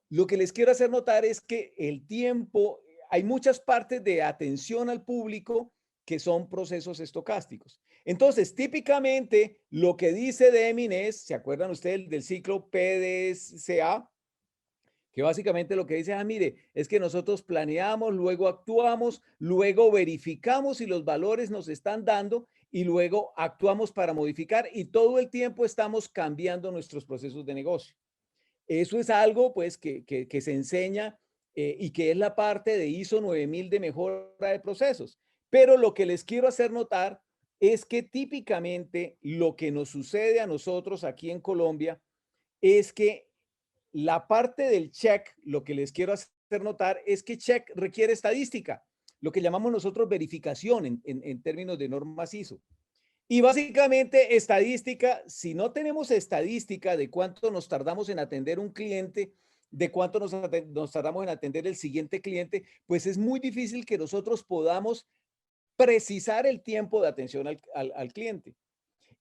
Lo que les quiero hacer notar es que el tiempo, hay muchas partes de atención al público que son procesos estocásticos. Entonces, típicamente, lo que dice Deming es, ¿se acuerdan ustedes del ciclo PDCA? Que básicamente lo que dice, mire, es que nosotros planeamos, luego actuamos, luego verificamos si los valores nos están dando y luego actuamos para modificar y todo el tiempo estamos cambiando nuestros procesos de negocio. Eso es algo pues que se enseña y que es la parte de ISO 9000 de mejora de procesos. Pero lo que les quiero hacer notar es que típicamente lo que nos sucede a nosotros aquí en Colombia es que la parte del check, lo que les quiero hacer notar es que check requiere estadística, lo que llamamos nosotros verificación en términos de normas ISO. Y básicamente estadística, si no tenemos estadística de cuánto nos tardamos en atender un cliente, de cuánto nos tardamos en atender el siguiente cliente, pues es muy difícil que nosotros podamos precisar el tiempo de atención al cliente.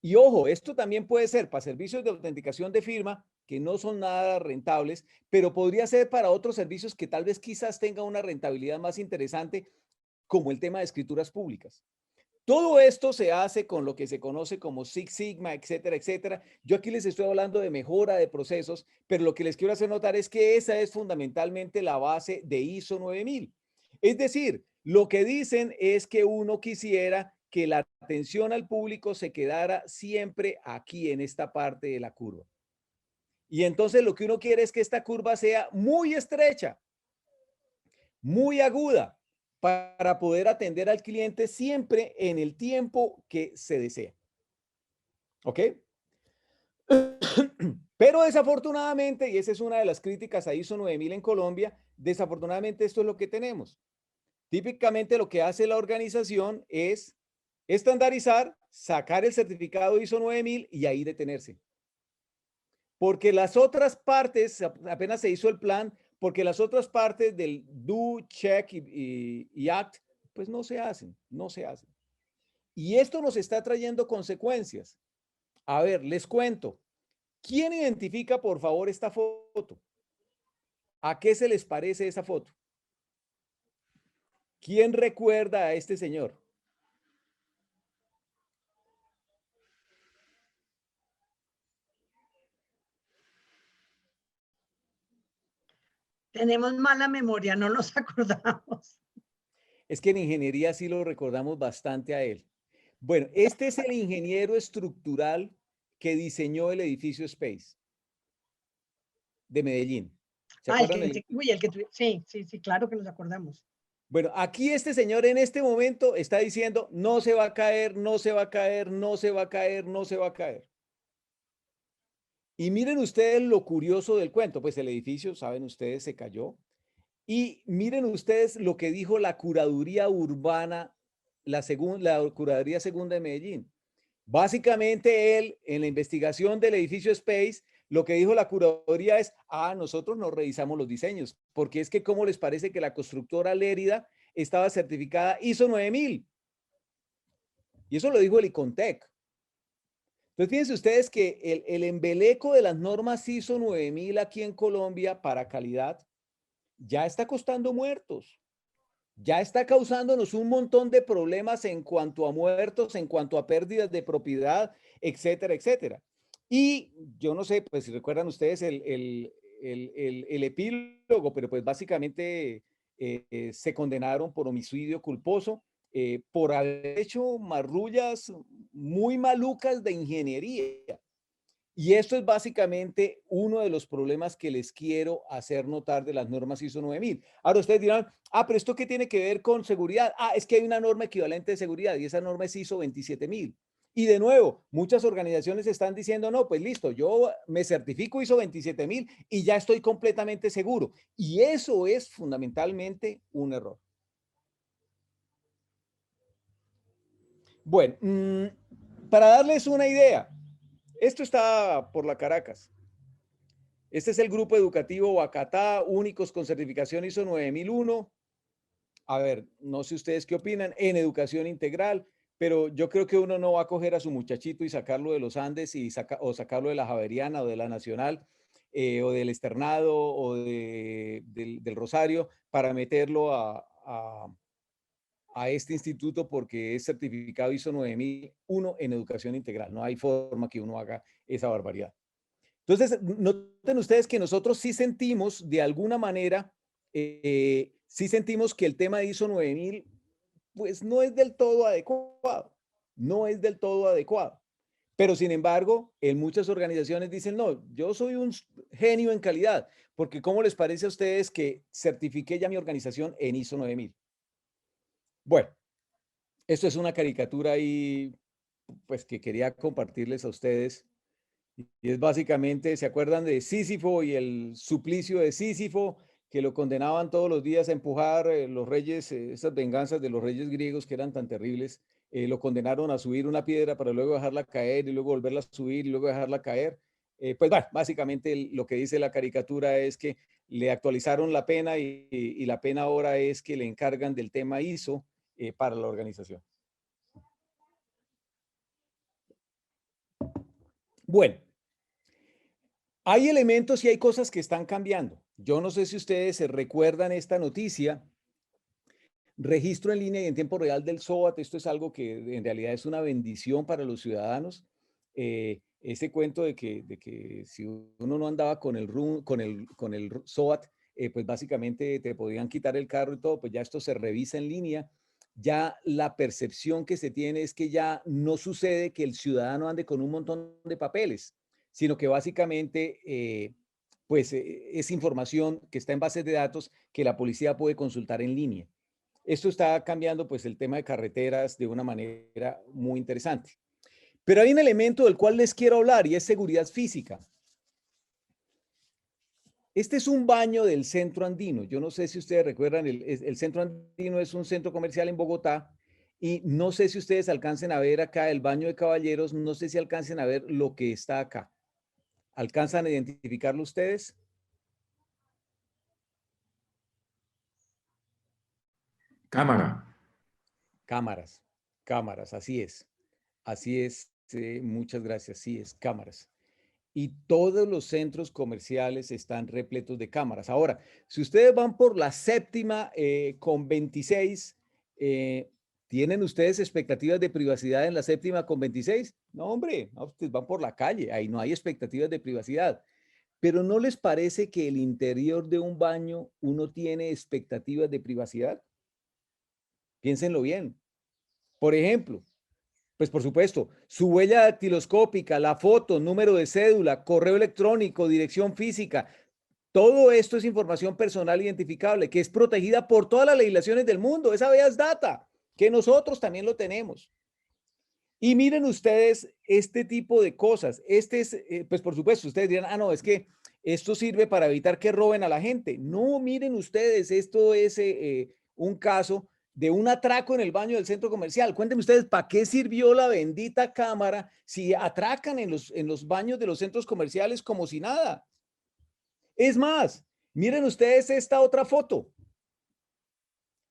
Y ojo, esto también puede ser para servicios de autenticación de firma, que no son nada rentables, pero podría ser para otros servicios que tal vez quizás tengan una rentabilidad más interesante, como el tema de escrituras públicas. Todo esto se hace con lo que se conoce como Six Sigma, etcétera, etcétera. Yo aquí les estoy hablando de mejora de procesos, pero lo que les quiero hacer notar es que esa es fundamentalmente la base de ISO 9000. Es decir, lo que dicen es que uno quisiera que la atención al público se quedara siempre aquí en esta parte de la curva. Y entonces lo que uno quiere es que esta curva sea muy estrecha, muy aguda, para poder atender al cliente siempre en el tiempo que se desea. ¿Ok? Pero desafortunadamente, y esa es una de las críticas a ISO 9000 en Colombia, desafortunadamente esto es lo que tenemos. Típicamente lo que hace la organización es estandarizar, sacar el certificado ISO 9000 y ahí detenerse. Porque las otras partes, apenas se hizo el plan, porque las otras partes del do, check y act, pues no se hacen, no se hacen. Y esto nos está trayendo consecuencias. A ver, les cuento. ¿Quién identifica, por favor, esta foto? ¿A qué se les parece esa foto? ¿Quién recuerda a este señor? Tenemos mala memoria, no nos acordamos. Es que en ingeniería sí lo recordamos bastante a él. Bueno, este es el ingeniero estructural que diseñó el edificio Space de Medellín. ¿Se acuerdan del edificio? Sí, claro que nos acordamos. Bueno, aquí este señor en este momento está diciendo, no se va a caer, no se va a caer, no se va a caer, no se va a caer. Y miren ustedes lo curioso del cuento, pues el edificio, saben ustedes, se cayó. Y miren ustedes lo que dijo la curaduría urbana, la curaduría segunda de Medellín. Básicamente él, en la investigación del edificio Space, lo que dijo la curaduría es, nosotros no revisamos los diseños, porque es que ¿cómo les parece que la constructora Lérida estaba certificada ISO 9000? Y eso lo dijo el Icontec. Entonces, fíjense ustedes que el embeleco de las normas ISO 9000 aquí en Colombia para calidad ya está costando muertos. Ya está causándonos un montón de problemas en cuanto a muertos, en cuanto a pérdidas de propiedad, etcétera, etcétera. Y yo no sé, pues si recuerdan ustedes el epílogo, pero pues básicamente se condenaron por homicidio culposo, por haber hecho marrullas muy malucas de ingeniería. Y esto es básicamente uno de los problemas que les quiero hacer notar de las normas ISO 9000. Ahora ustedes dirán, pero ¿esto qué tiene que ver con seguridad? Es que hay una norma equivalente de seguridad y esa norma es ISO 27000. Y de nuevo, muchas organizaciones están diciendo, no, pues listo, yo me certifico ISO 27000 y ya estoy completamente seguro. Y eso es fundamentalmente un error. Bueno, para darles una idea, esto está por la Caracas. Este es el grupo educativo Bacatá, únicos con certificación ISO 9001. A ver, no sé ustedes qué opinan, en educación integral, pero yo creo que uno no va a coger a su muchachito y sacarlo de los Andes o sacarlo de la Javeriana o de la Nacional o del Externado o del Rosario para meterlo a este instituto porque es certificado ISO 9001 en educación integral. No hay forma que uno haga esa barbaridad. Entonces, noten ustedes que nosotros sí sentimos de alguna manera, sí sentimos que el tema de ISO 9000 pues no es del todo adecuado, no es del todo adecuado. Pero sin embargo, en muchas organizaciones dicen, no, yo soy un genio en calidad, porque ¿cómo les parece a ustedes que certifiqué ya mi organización en ISO 9000? Bueno, esto es una caricatura ahí, pues que quería compartirles a ustedes. Y es básicamente, ¿se acuerdan de Sísifo y el suplicio de Sísifo, que lo condenaban todos los días a empujar los reyes, esas venganzas de los reyes griegos que eran tan terribles? Lo condenaron a subir una piedra para luego dejarla caer y luego volverla a subir y luego dejarla caer. Pues bueno, básicamente lo que dice la caricatura es que le actualizaron la pena y la pena ahora es que le encargan del tema ISO para la organización. Bueno, hay elementos y hay cosas que están cambiando. Yo no sé si ustedes se recuerdan esta noticia. Registro en línea y en tiempo real del SOAT. Esto es algo que en realidad es una bendición para los ciudadanos. Ese cuento de que si uno no andaba con el SOAT, pues básicamente te podían quitar el carro y todo, pues ya esto se revisa en línea. Ya la percepción que se tiene es que ya no sucede que el ciudadano ande con un montón de papeles, sino que básicamente es información que está en bases de datos que la policía puede consultar en línea. Esto está cambiando pues el tema de carreteras de una manera muy interesante. Pero hay un elemento del cual les quiero hablar y es seguridad física. Este es un baño del Centro Andino. Yo no sé si ustedes recuerdan, el Centro Andino es un centro comercial en Bogotá y no sé si ustedes alcancen a ver acá el baño de caballeros, no sé si alcancen a ver lo que está acá. ¿Alcanzan a identificarlo ustedes? Cámara. Cámaras, cámaras, así es. Así es, muchas gracias, sí, es cámaras. Y todos los centros comerciales están repletos de cámaras. Ahora, si ustedes van por la séptima con 26, ¿tienen ustedes expectativas de privacidad en la séptima con 26? No, hombre, no, ustedes van por la calle, ahí no hay expectativas de privacidad. Pero ¿no les parece que el interior de un baño uno tiene expectativas de privacidad? Piénsenlo bien. Por ejemplo, pues por supuesto, su huella dactiloscópica, la foto, número de cédula, correo electrónico, dirección física, todo esto es información personal identificable que es protegida por todas las legislaciones del mundo. Esa es data, que nosotros también lo tenemos. Y miren ustedes este tipo de cosas. Este es, pues por supuesto, ustedes dirán, ah, no, es que esto sirve para evitar que roben a la gente. No, miren ustedes, esto es un caso de un atraco en el baño del centro comercial. Cuéntenme ustedes, ¿para qué sirvió la bendita cámara si atracan en los baños de los centros comerciales como si nada? Es más, miren ustedes esta otra foto.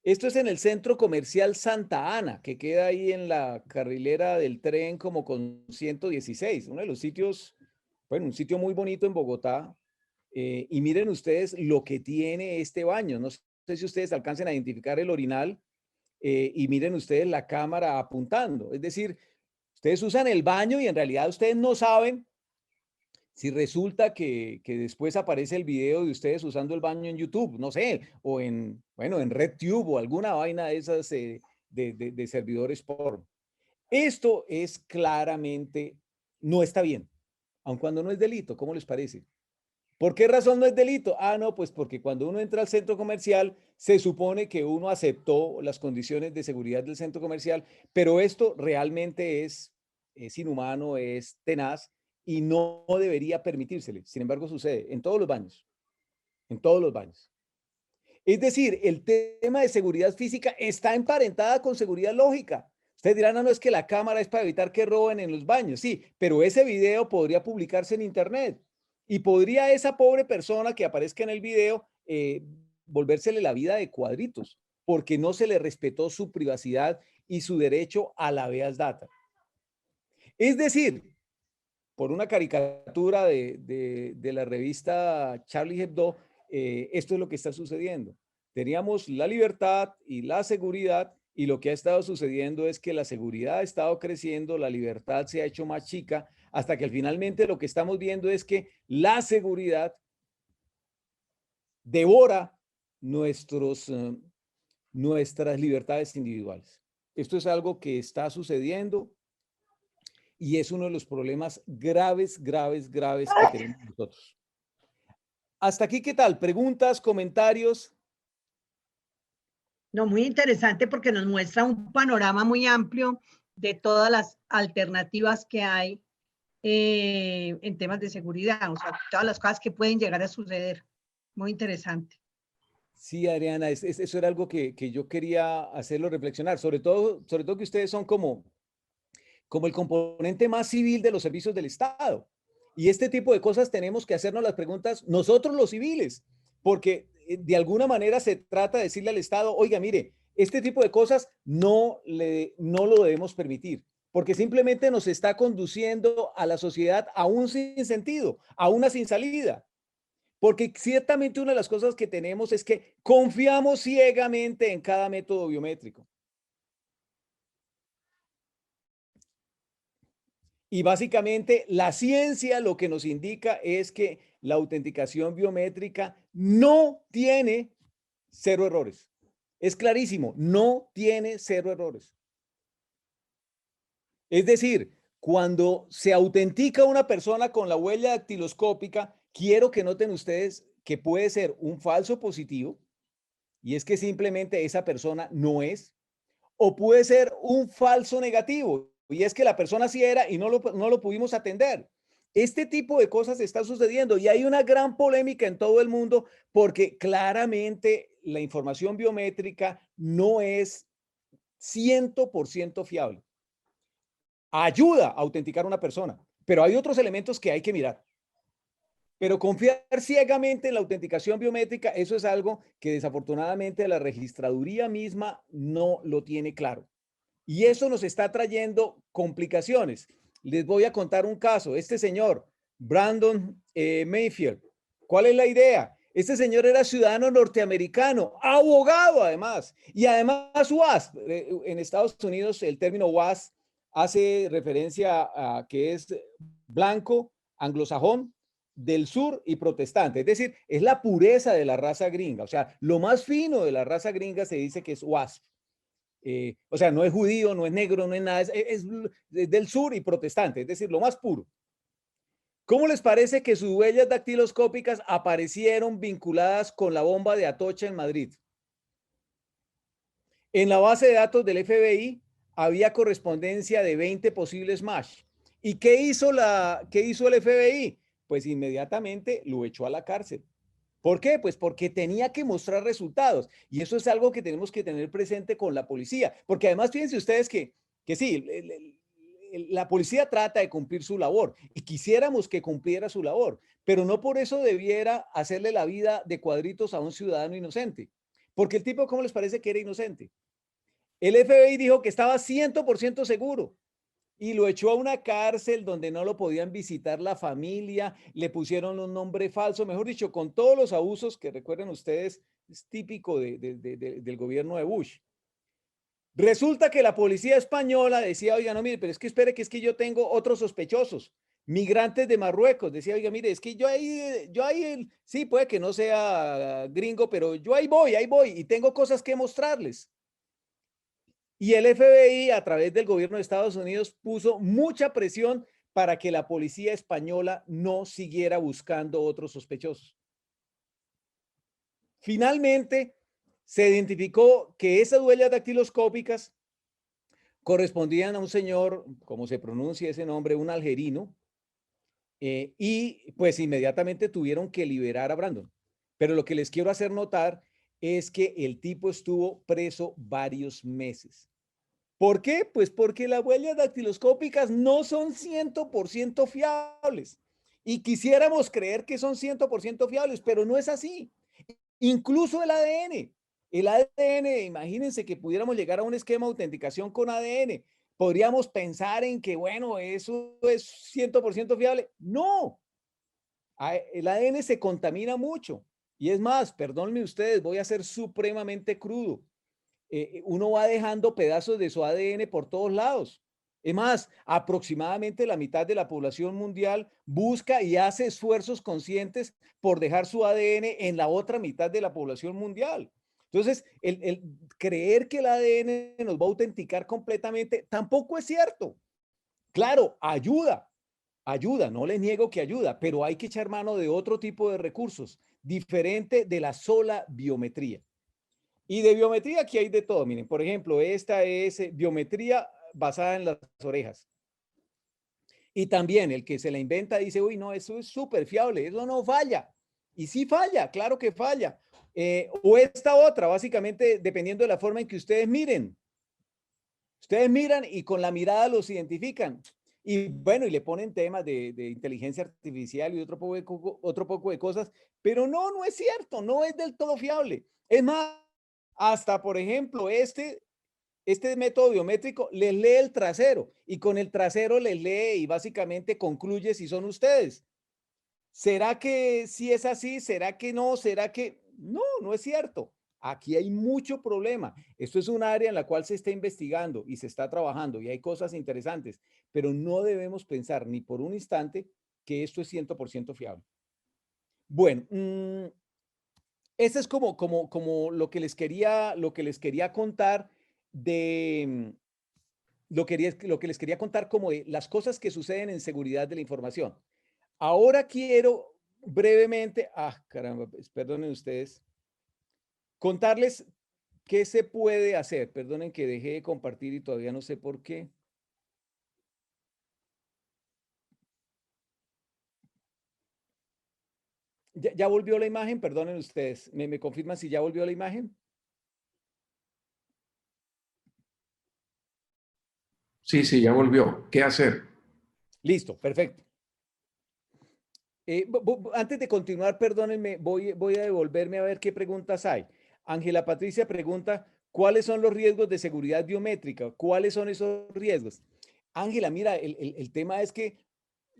Esto es en el centro comercial Santa Ana, que queda ahí en la carrilera del tren como con 116, uno de los sitios, bueno, un sitio muy bonito en Bogotá. Y miren ustedes lo que tiene este baño. No sé si ustedes alcancen a identificar el orinal y miren ustedes la cámara apuntando. Es decir, ustedes usan el baño y en realidad ustedes no saben si resulta que después aparece el video de ustedes usando el baño en YouTube, no sé, o bueno, en RedTube o alguna vaina de esas de servidores porno. Esto es claramente, no está bien, aun cuando no es delito. ¿Cómo les parece? ¿Por qué razón no es delito? Ah, no, pues porque cuando uno entra al centro comercial, se supone que uno aceptó las condiciones de seguridad del centro comercial, pero esto realmente es inhumano, es tenaz y no debería permitírsele. Sin embargo, sucede en todos los baños, en todos los baños. Es decir, el tema de seguridad física está emparentada con seguridad lógica. Ustedes dirán, no, no es que la cámara es para evitar que roben en los baños. Sí, pero ese video podría publicarse en internet. Y podría esa pobre persona que aparezca en el video volvérsele la vida de cuadritos, porque no se le respetó su privacidad y su derecho a la habeas data. Es decir, por una caricatura de la revista Charlie Hebdo, esto es lo que está sucediendo. Teníamos la libertad y la seguridad, y lo que ha estado sucediendo es que la seguridad ha estado creciendo, la libertad se ha hecho más chica, hasta que finalmente lo que estamos viendo es que la seguridad devora nuestras libertades individuales. Esto es algo que está sucediendo y es uno de los problemas graves que tenemos nosotros. Hasta aquí, ¿qué tal? ¿Preguntas, comentarios? No, muy interesante porque nos muestra un panorama muy amplio de todas las alternativas que hay en temas de seguridad, o sea, todas las cosas que pueden llegar a suceder. Muy interesante. Sí, Adriana, eso era algo que yo quería hacerlo reflexionar, sobre todo que ustedes son como el componente más civil de los servicios del Estado. Y este tipo de cosas tenemos que hacernos las preguntas nosotros los civiles, porque de alguna manera se trata de decirle al Estado, oiga, mire, este tipo de cosas no lo debemos permitir, porque simplemente nos está conduciendo a la sociedad a un sinsentido, a una sin salida. Porque ciertamente una de las cosas que tenemos es que confiamos ciegamente en cada método biométrico. Y básicamente la ciencia lo que nos indica es que la autenticación biométrica no tiene 0 errores. Es clarísimo, no tiene 0 errores. Es decir, cuando se autentica una persona con la huella dactiloscópica, quiero que noten ustedes que puede ser un falso positivo, y es que simplemente esa persona no es, o puede ser un falso negativo, y es que la persona sí era y no lo pudimos atender. Este tipo de cosas está sucediendo y hay una gran polémica en todo el mundo porque claramente la información biométrica no es 100% fiable. Ayuda a autenticar a una persona, pero hay otros elementos que hay que mirar. Pero confiar ciegamente en la autenticación biométrica, eso es algo que desafortunadamente la registraduría misma no lo tiene claro. Y eso nos está trayendo complicaciones. Les voy a contar un caso. Este señor, Brandon Mayfield, ¿cuál es la idea? Este señor era ciudadano norteamericano, abogado además, y además WASP. En Estados Unidos el término WASP hace referencia a que es blanco, anglosajón, del sur y protestante. Es decir, es la pureza de la raza gringa. O sea, lo más fino de la raza gringa se dice que es WASP. O sea, no es judío, no es negro, no es nada, es del sur y protestante, es decir, lo más puro. ¿Cómo les parece que sus huellas dactiloscópicas aparecieron vinculadas con la bomba de Atocha en Madrid? En la base de datos del FBI había correspondencia de 20 posibles match. ¿Y qué hizo el FBI? Pues inmediatamente lo echó a la cárcel. ¿Por qué? Pues porque tenía que mostrar resultados. Y eso es algo que tenemos que tener presente con la policía. Porque además, fíjense ustedes que sí, la policía trata de cumplir su labor y quisiéramos que cumpliera su labor, pero no por eso debiera hacerle la vida de cuadritos a un ciudadano inocente. Porque el tipo, ¿cómo les parece que era inocente? El FBI dijo que estaba 100% seguro y lo echó a una cárcel donde no lo podían visitar la familia, le pusieron un nombre falso, mejor dicho, con todos los abusos que recuerden ustedes, es típico del gobierno de Bush. Resulta que la policía española decía, oiga, no, mire, pero es que espere, que es que yo tengo otros sospechosos, migrantes de Marruecos. Decía, oiga, mire, es que yo ahí, sí, puede que no sea gringo, pero yo ahí voy, y tengo cosas que mostrarles. Y el FBI, a través del gobierno de Estados Unidos, puso mucha presión para que la policía española no siguiera buscando otros sospechosos. Finalmente, se identificó que esas huellas dactiloscópicas correspondían a un señor, como se pronuncia ese nombre, un algerino, y pues inmediatamente tuvieron que liberar a Brandon. Pero lo que les quiero hacer notar es que el tipo estuvo preso varios meses. ¿Por qué? Pues porque las huellas dactiloscópicas no son 100% fiables. Y quisiéramos creer que son 100% fiables, pero no es así. Incluso el ADN. El ADN, imagínense que pudiéramos llegar a un esquema de autenticación con ADN. ¿Podríamos pensar en que, bueno, eso es 100% fiable? No. El ADN se contamina mucho. Y es más, perdónenme ustedes, voy a ser supremamente crudo. Uno va dejando pedazos de su ADN por todos lados. Es más, aproximadamente la mitad de la población mundial busca y hace esfuerzos conscientes por dejar su ADN en la otra mitad de la población mundial. Entonces, el creer que el ADN nos va a autenticar completamente tampoco es cierto. Claro, ayuda, no les niego que ayuda, pero hay que echar mano de otro tipo de recursos, diferente de la sola biometría. Y de biometría aquí hay de todo. Miren, por ejemplo, esta es biometría basada en las orejas. Y también el que se la inventa dice, uy, no, eso es súper fiable, eso no falla. Y sí falla, claro que falla. O esta otra, básicamente, dependiendo de la forma en que ustedes miren. Ustedes miran y con la mirada los identifican. Y bueno, y le ponen temas de inteligencia artificial y otro poco de cosas, pero no es cierto, no es del todo fiable. Es más, hasta por ejemplo, este método biométrico les lee el trasero y con el trasero les lee y básicamente concluye si son ustedes. ¿Será que sí es así? ¿Será que no? ¿Será que no? No es cierto. Aquí hay mucho problema. Esto es un área en la cual se está investigando y se está trabajando y hay cosas interesantes, pero no debemos pensar ni por un instante que esto es 100% fiable. Bueno, este es como lo que les quería contar de lo que les quería contar como de las cosas que suceden en seguridad de la información. Ahora quiero brevemente, caramba, perdonen ustedes, contarles qué se puede hacer. Perdonen que dejé de compartir y todavía no sé por qué. ¿Ya volvió la imagen? Perdonen ustedes. ¿Me confirman si ya volvió la imagen? Sí, sí, ya volvió. ¿Qué hacer? Listo, perfecto. Antes de continuar, perdónenme, voy a devolverme a ver qué preguntas hay. Ángela Patricia pregunta, ¿cuáles son los riesgos de seguridad biométrica? ¿Cuáles son esos riesgos? Ángela, mira, el tema es que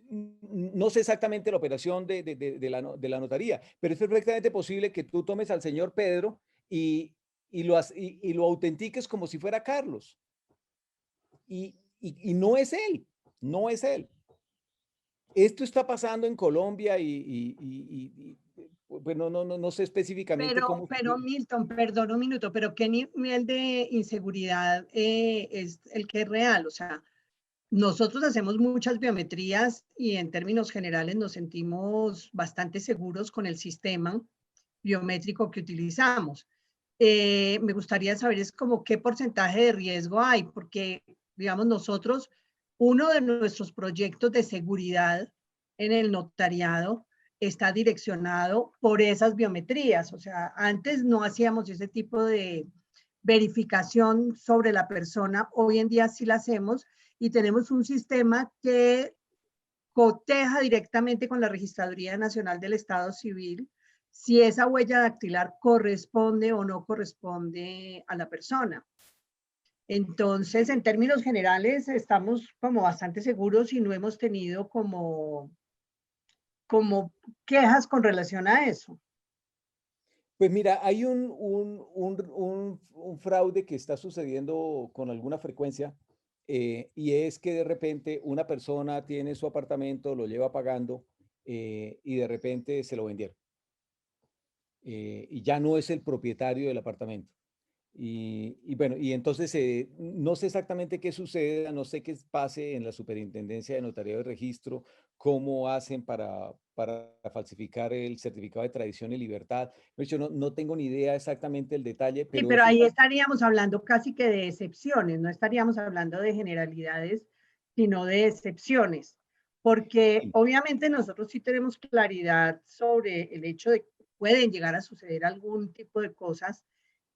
no sé exactamente la operación de la notaría, pero es perfectamente posible que tú tomes al señor Pedro y lo autentiques como si fuera Carlos. Y no es él, no es él. Esto está pasando en Colombia pues no sé específicamente cómo. Pero Milton, perdón un minuto, pero ¿qué nivel de inseguridad es el que es real? O sea, nosotros hacemos muchas biometrías y en términos generales nos sentimos bastante seguros con el sistema biométrico que utilizamos. Me gustaría saber es como qué porcentaje de riesgo hay, porque digamos nosotros, uno de nuestros proyectos de seguridad en el notariado está direccionado por esas biometrías. O sea, antes no hacíamos ese tipo de verificación sobre la persona, hoy en día sí la hacemos y tenemos un sistema que coteja directamente con la Registraduría Nacional del Estado Civil si esa huella dactilar corresponde o no corresponde a la persona. Entonces, en términos generales, estamos como bastante seguros y no hemos tenido como quejas con relación a eso. Pues mira, hay un fraude que está sucediendo con alguna frecuencia y es que de repente una persona tiene su apartamento, lo lleva pagando y de repente se lo vendieron. Y ya no es el propietario del apartamento. Y bueno, y entonces no sé exactamente qué sucede, no sé qué pase en la Superintendencia de Notariado y Registro, cómo hacen para falsificar el certificado de tradición y libertad. De hecho, no tengo ni idea exactamente el detalle, Sí, pero pero es ahí una. estaríamos hablando casi que de excepciones, no estaríamos hablando de generalidades, sino de excepciones, porque obviamente nosotros sí tenemos claridad sobre el hecho de que pueden llegar a suceder algún tipo de cosas,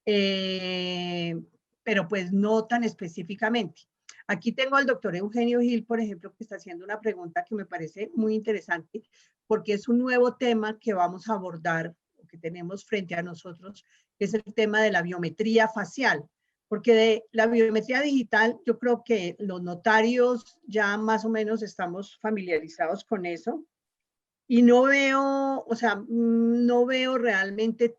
pero pues no tan específicamente. Aquí tengo al doctor Eugenio Gil, por ejemplo, que está haciendo una pregunta que me parece muy interesante, porque es un nuevo tema que vamos a abordar, que tenemos frente a nosotros, que es el tema de la biometría facial. Porque de la biometría digital, yo creo que los notarios ya más o menos estamos familiarizados con eso. Y no veo, o sea, no veo realmente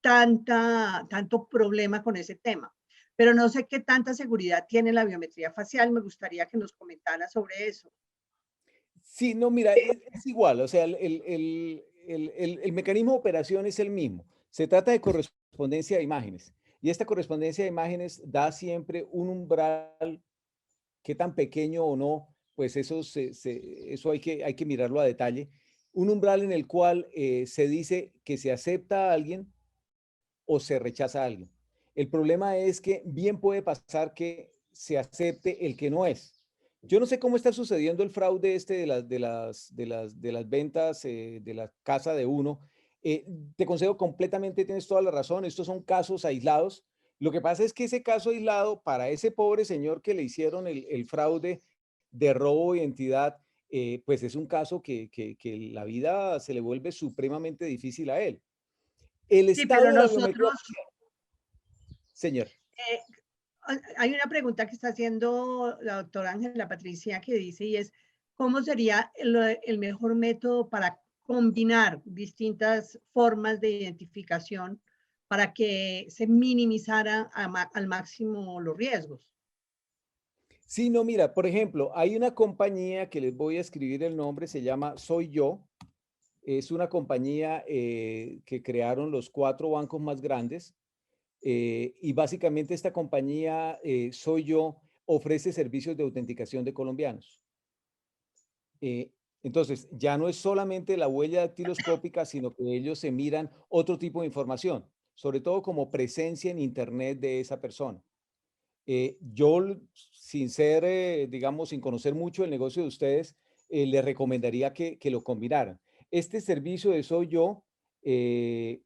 tanto problema con ese tema. Pero no sé qué tanta seguridad tiene la biometría facial. Me gustaría que nos comentara sobre eso. Sí, no, mira, es igual, o sea, el mecanismo de operación es el mismo. Se trata de correspondencia de imágenes y esta correspondencia de imágenes da siempre un umbral, qué tan pequeño o no, pues eso, eso hay que mirarlo a detalle. Un umbral en el cual se dice que se acepta a alguien o se rechaza a alguien. El problema es que bien puede pasar que se acepte el que no es. Yo no sé cómo está sucediendo el fraude este de las ventas de la casa de uno. Te concedo completamente, tienes toda la razón, estos son casos aislados. Lo que pasa es que ese caso aislado, para ese pobre señor que le hicieron el fraude de robo de identidad, pues es un caso que la vida se le vuelve supremamente difícil a él. El Sí, estado pero de la biometría, nosotros, señor. eh, hay una pregunta que está haciendo la doctora Ángela Patricia que dice, y es, ¿cómo sería el mejor método para combinar distintas formas de identificación para que se minimizaran al máximo los riesgos? Sí, no, mira, por ejemplo, hay una compañía que les voy a escribir el nombre, se llama Soy Yo. Es una compañía que crearon los 4 bancos más grandes y básicamente esta compañía Soy Yo ofrece servicios de autenticación de colombianos. Eh, entonces, ya no es solamente la huella dactiloscópica, sino que ellos se miran otro tipo de información, sobre todo como presencia en Internet de esa persona. Yo, sin ser, digamos, sin conocer mucho el negocio de ustedes, les recomendaría que lo combinaran. Este servicio de Soy Yo, eh,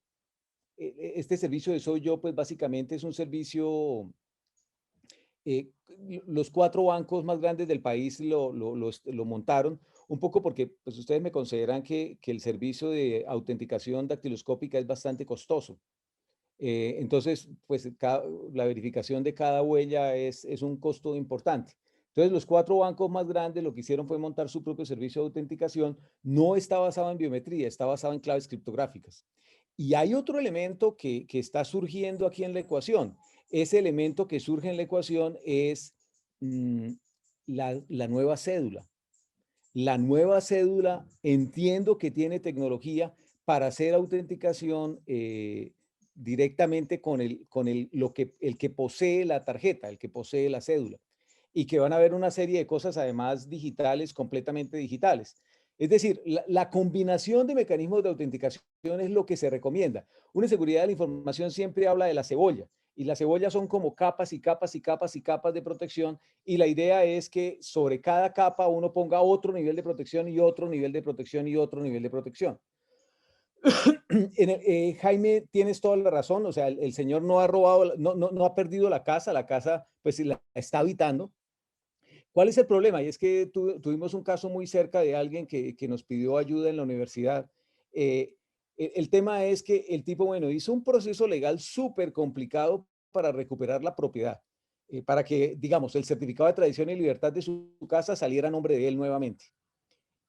este servicio de Soy Yo, pues básicamente es un servicio, eh, los 4 bancos más grandes del país lo montaron, un poco porque pues ustedes me consideran que el servicio de autenticación dactiloscópica es bastante costoso. Entonces, pues la verificación de cada huella es un costo importante. Entonces, los 4 bancos más grandes lo que hicieron fue montar su propio servicio de autenticación. No está basado en biometría, está basado en claves criptográficas. Y hay otro elemento que está surgiendo aquí en la ecuación. Ese elemento que surge en la ecuación es mm, la nueva cédula. La nueva cédula entiendo que tiene tecnología para hacer autenticación directamente el que posee la tarjeta, el que posee la cédula. Y que van a haber una serie de cosas además digitales, completamente digitales. Es decir, la combinación de mecanismos de autenticación es lo que se recomienda. Una seguridad de la información siempre habla de la cebolla. Y las cebollas son como capas y capas y capas y capas de protección y la idea es que sobre cada capa uno ponga otro nivel de protección y otro nivel de protección y otro nivel de protección. Jaime, tienes toda la razón, o sea, el señor no ha robado, no ha perdido la casa pues la está habitando. ¿Cuál es el problema? Y es que tuvimos un caso muy cerca de alguien que nos pidió ayuda en la universidad. El tema es que el tipo, bueno, hizo un proceso legal súper complicado para recuperar la propiedad, para que, digamos, el certificado de tradición y libertad de su casa saliera a nombre de él nuevamente.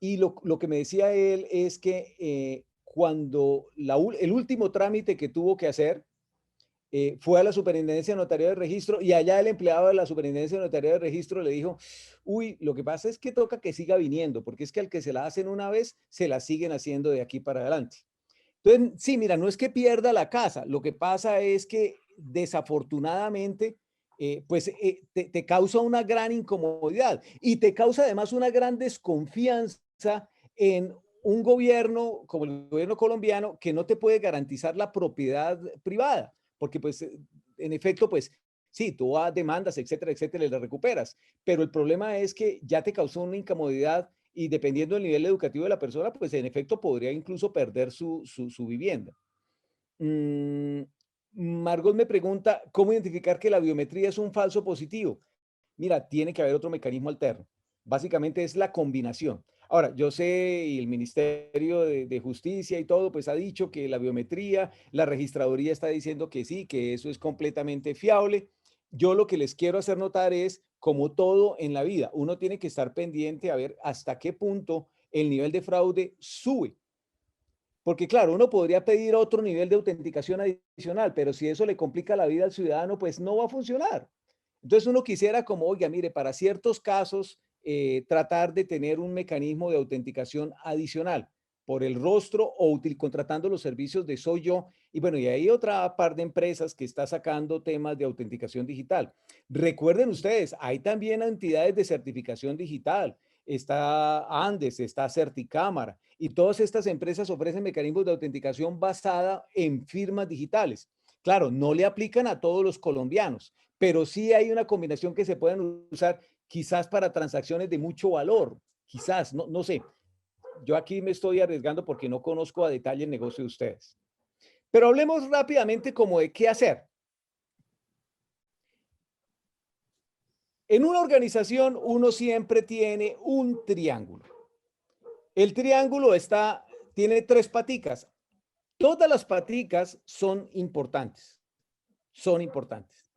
Y lo que me decía él es que cuando el último trámite que tuvo que hacer, fue a la superintendencia de notario de registro y allá el empleado de la superintendencia de notario de registro le dijo, uy, lo que pasa es que toca que siga viniendo, porque es que al que se la hacen una vez, se la siguen haciendo de aquí para adelante. Entonces, sí, mira, no es que pierda la casa, lo que pasa es que desafortunadamente, te causa una gran incomodidad y te causa además una gran desconfianza en un gobierno como el gobierno colombiano que no te puede garantizar la propiedad privada, porque pues en efecto, pues sí, tú demandas, etcétera, etcétera, y la recuperas, pero el problema es que ya te causó una incomodidad y dependiendo del nivel educativo de la persona, pues en efecto podría incluso perder su vivienda. Margot me pregunta, ¿cómo identificar que la biometría es un falso positivo? mira, tiene que haber otro mecanismo alterno. Básicamente es la combinación. Ahora, yo sé, y el Ministerio de Justicia y todo, pues ha dicho que la biometría, la registraduría está diciendo que sí, que eso es completamente fiable. Yo lo que les quiero hacer notar es, como todo en la vida, uno tiene que estar pendiente a ver hasta qué punto el nivel de fraude sube. Porque claro, uno podría pedir otro nivel de autenticación adicional, pero si eso le complica la vida al ciudadano, pues no va a funcionar. Entonces uno quisiera como, oiga, mire, para ciertos casos, tratar de tener un mecanismo de autenticación adicional por el rostro o contratando los servicios de Soy Yo. Y bueno, y hay otra par de empresas que está sacando temas de autenticación digital. Recuerden ustedes, hay también entidades de certificación digital. Está Andes, está Certicámara, y todas estas empresas ofrecen mecanismos de autenticación basada en firmas digitales. Claro, no le aplican a todos los colombianos, pero sí hay una combinación que se pueden usar quizás para transacciones de mucho valor, quizás, no sé. Yo aquí me estoy arriesgando porque no conozco a detalle el negocio de ustedes. Pero hablemos rápidamente como de qué hacer. En una organización uno siempre tiene un triángulo. El triángulo tiene tres paticas. Todas las paticas son importantes. Son importantes.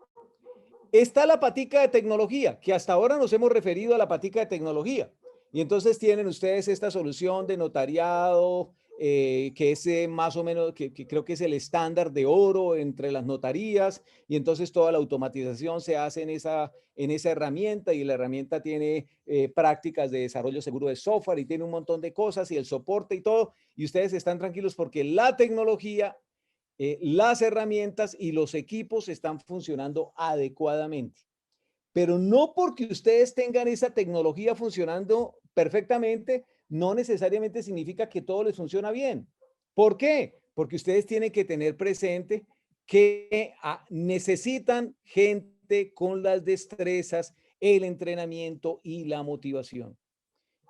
Está la patica de tecnología, que hasta ahora nos hemos referido a la patica de tecnología. Y entonces tienen ustedes esta solución de notariado, que es más o menos, que creo que es el estándar de oro entre las notarías, y entonces toda la automatización se hace en esa herramienta, y la herramienta tiene prácticas de desarrollo seguro de software, y tiene un montón de cosas, y el soporte y todo, y ustedes están tranquilos porque la tecnología, las herramientas y los equipos están funcionando adecuadamente. Pero no porque ustedes tengan esa tecnología funcionando perfectamente, no necesariamente significa que todo les funciona bien. ¿Por qué? Porque ustedes tienen que tener presente que necesitan gente con las destrezas, el entrenamiento y la motivación.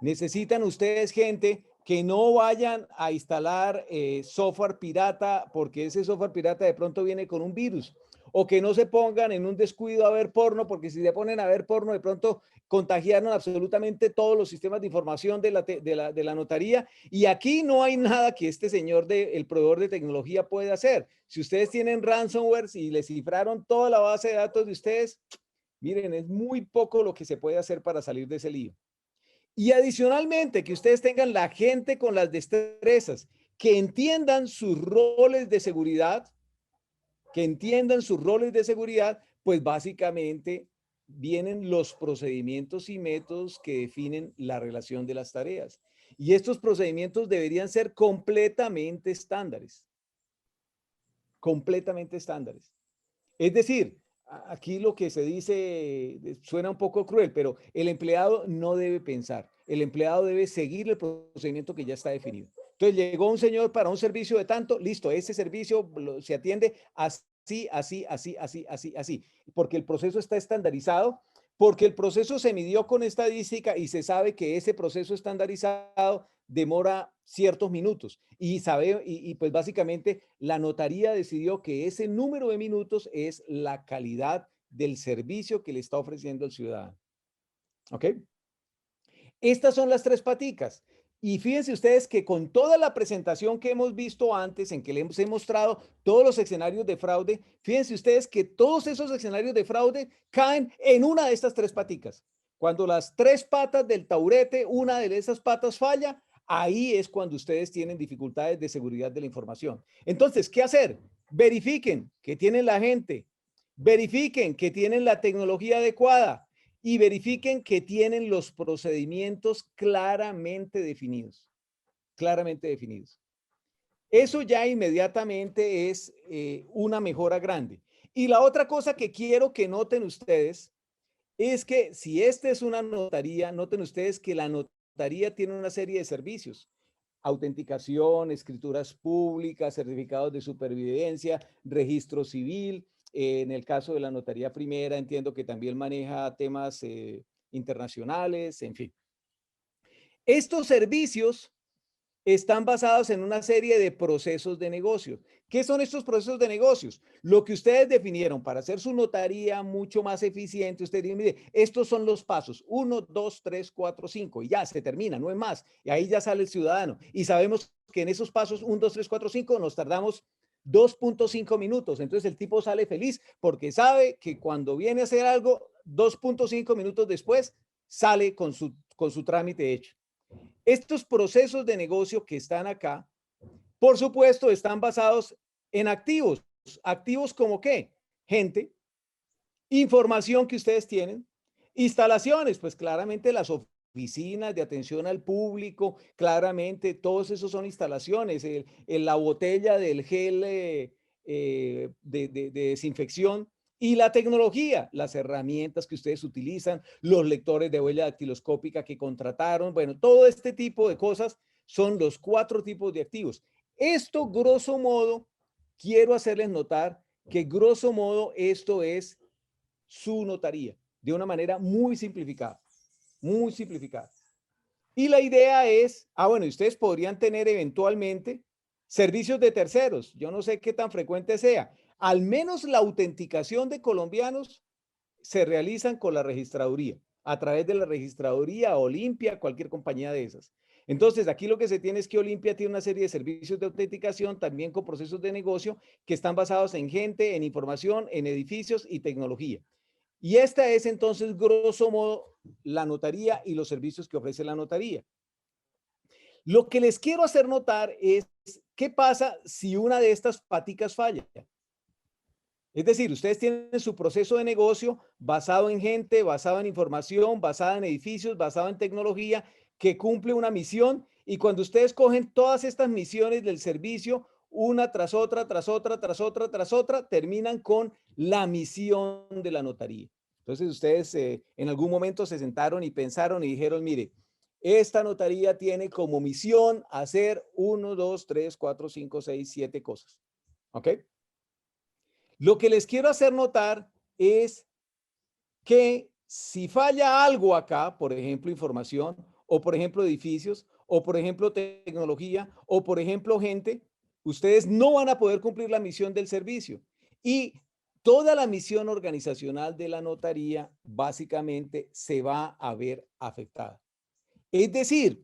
Necesitan ustedes gente que no vayan a instalar software pirata, porque ese software pirata de pronto viene con un virus, o que no se pongan en un descuido a ver porno, porque si se ponen a ver porno de pronto contagiaron absolutamente todos los sistemas de información de la notaría, y aquí no hay nada que este señor, el proveedor de tecnología, pueda hacer. Si ustedes tienen ransomware y les cifraron toda la base de datos de ustedes, miren, es muy poco lo que se puede hacer para salir de ese lío. Y adicionalmente, que ustedes tengan la gente con las destrezas, que entiendan sus roles de seguridad, pues básicamente vienen los procedimientos y métodos que definen la relación de las tareas. Y estos procedimientos deberían ser completamente estándares. Completamente estándares. Es decir, aquí lo que se dice suena un poco cruel, pero el empleado no debe pensar. El empleado debe seguir el procedimiento que ya está definido. Entonces llegó un señor para un servicio de tanto, listo, ese servicio se atiende así, así, así, así, así, así, porque el proceso está estandarizado, porque el proceso se midió con estadística y se sabe que ese proceso estandarizado demora ciertos minutos y pues básicamente la notaría decidió que ese número de minutos es la calidad del servicio que le está ofreciendo el ciudadano. ¿Ok? Estas son las tres paticas. Y fíjense ustedes que con toda la presentación que hemos visto antes, en que les he mostrado todos los escenarios de fraude, fíjense ustedes que todos esos escenarios de fraude caen en una de estas tres paticas. Cuando las tres patas del taburete, una de esas patas falla, ahí es cuando ustedes tienen dificultades de seguridad de la información. Entonces, ¿qué hacer? Verifiquen que tienen la gente, verifiquen que tienen la tecnología adecuada, y verifiquen que tienen los procedimientos claramente definidos. Claramente definidos. Eso ya inmediatamente es una mejora grande. Y la otra cosa que quiero que noten ustedes es que si esta es una notaría, noten ustedes que la notaría tiene una serie de servicios. Autenticación, escrituras públicas, certificados de supervivencia, registro civil. En el caso de la notaría primera, entiendo que también maneja temas internacionales, en fin. Estos servicios están basados en una serie de procesos de negocios. ¿Qué son estos procesos de negocios? Lo que ustedes definieron para hacer su notaría mucho más eficiente. Ustedes dicen, mire, estos son los pasos, 1, 2, 3, 4, 5, y ya se termina, no es más. Y ahí ya sale el ciudadano. Y sabemos que en esos pasos 1, 2, 3, 4, 5 nos tardamos 2.5 minutos. Entonces el tipo sale feliz porque sabe que cuando viene a hacer algo, 2.5 minutos después sale con su trámite hecho. Estos procesos de negocio que están acá, por supuesto, están basados en activos. ¿Activos como qué? Gente, información que ustedes tienen, instalaciones, pues claramente las oficinas de atención al público, claramente todos esos son instalaciones, la botella del gel de desinfección y la tecnología, las herramientas que ustedes utilizan, los lectores de huella dactiloscópica que contrataron, bueno, todo este tipo de cosas son los 4 tipos de activos. Esto, grosso modo, quiero hacerles notar que grosso modo esto es su notaría de una manera muy simplificada, muy simplificada. Y la idea es, bueno, ustedes podrían tener eventualmente servicios de terceros. Yo no sé qué tan frecuente sea. Al menos la autenticación de colombianos se realizan con la registraduría, a través de la registraduría, Olimpia, cualquier compañía de esas. Entonces, aquí lo que se tiene es que Olimpia tiene una serie de servicios de autenticación, también con procesos de negocio que están basados en gente, en información, en edificios y tecnología. Y esta es entonces, grosso modo, la notaría y los servicios que ofrece la notaría. Lo que les quiero hacer notar es qué pasa si una de estas paticas falla. Es decir, ustedes tienen su proceso de negocio basado en gente, basado en información, basado en edificios, basado en tecnología, que cumple una misión. Y cuando ustedes cogen todas estas misiones del servicio, una tras otra, tras otra, tras otra, tras otra, terminan con la misión de la notaría. Entonces ustedes en algún momento se sentaron y pensaron y dijeron, mire, esta notaría tiene como misión hacer 1, 2, 3, 4, 5, 6, 7 cosas. ¿Ok? Lo que les quiero hacer notar es que si falla algo acá, por ejemplo, información, o por ejemplo, edificios, o por ejemplo, tecnología, o por ejemplo, gente, ustedes no van a poder cumplir la misión del servicio. Y toda la misión organizacional de la notaría básicamente se va a ver afectada. Es decir,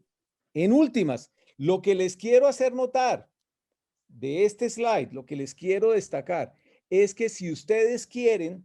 en últimas, lo que les quiero hacer notar de este slide, lo que les quiero destacar es que si ustedes quieren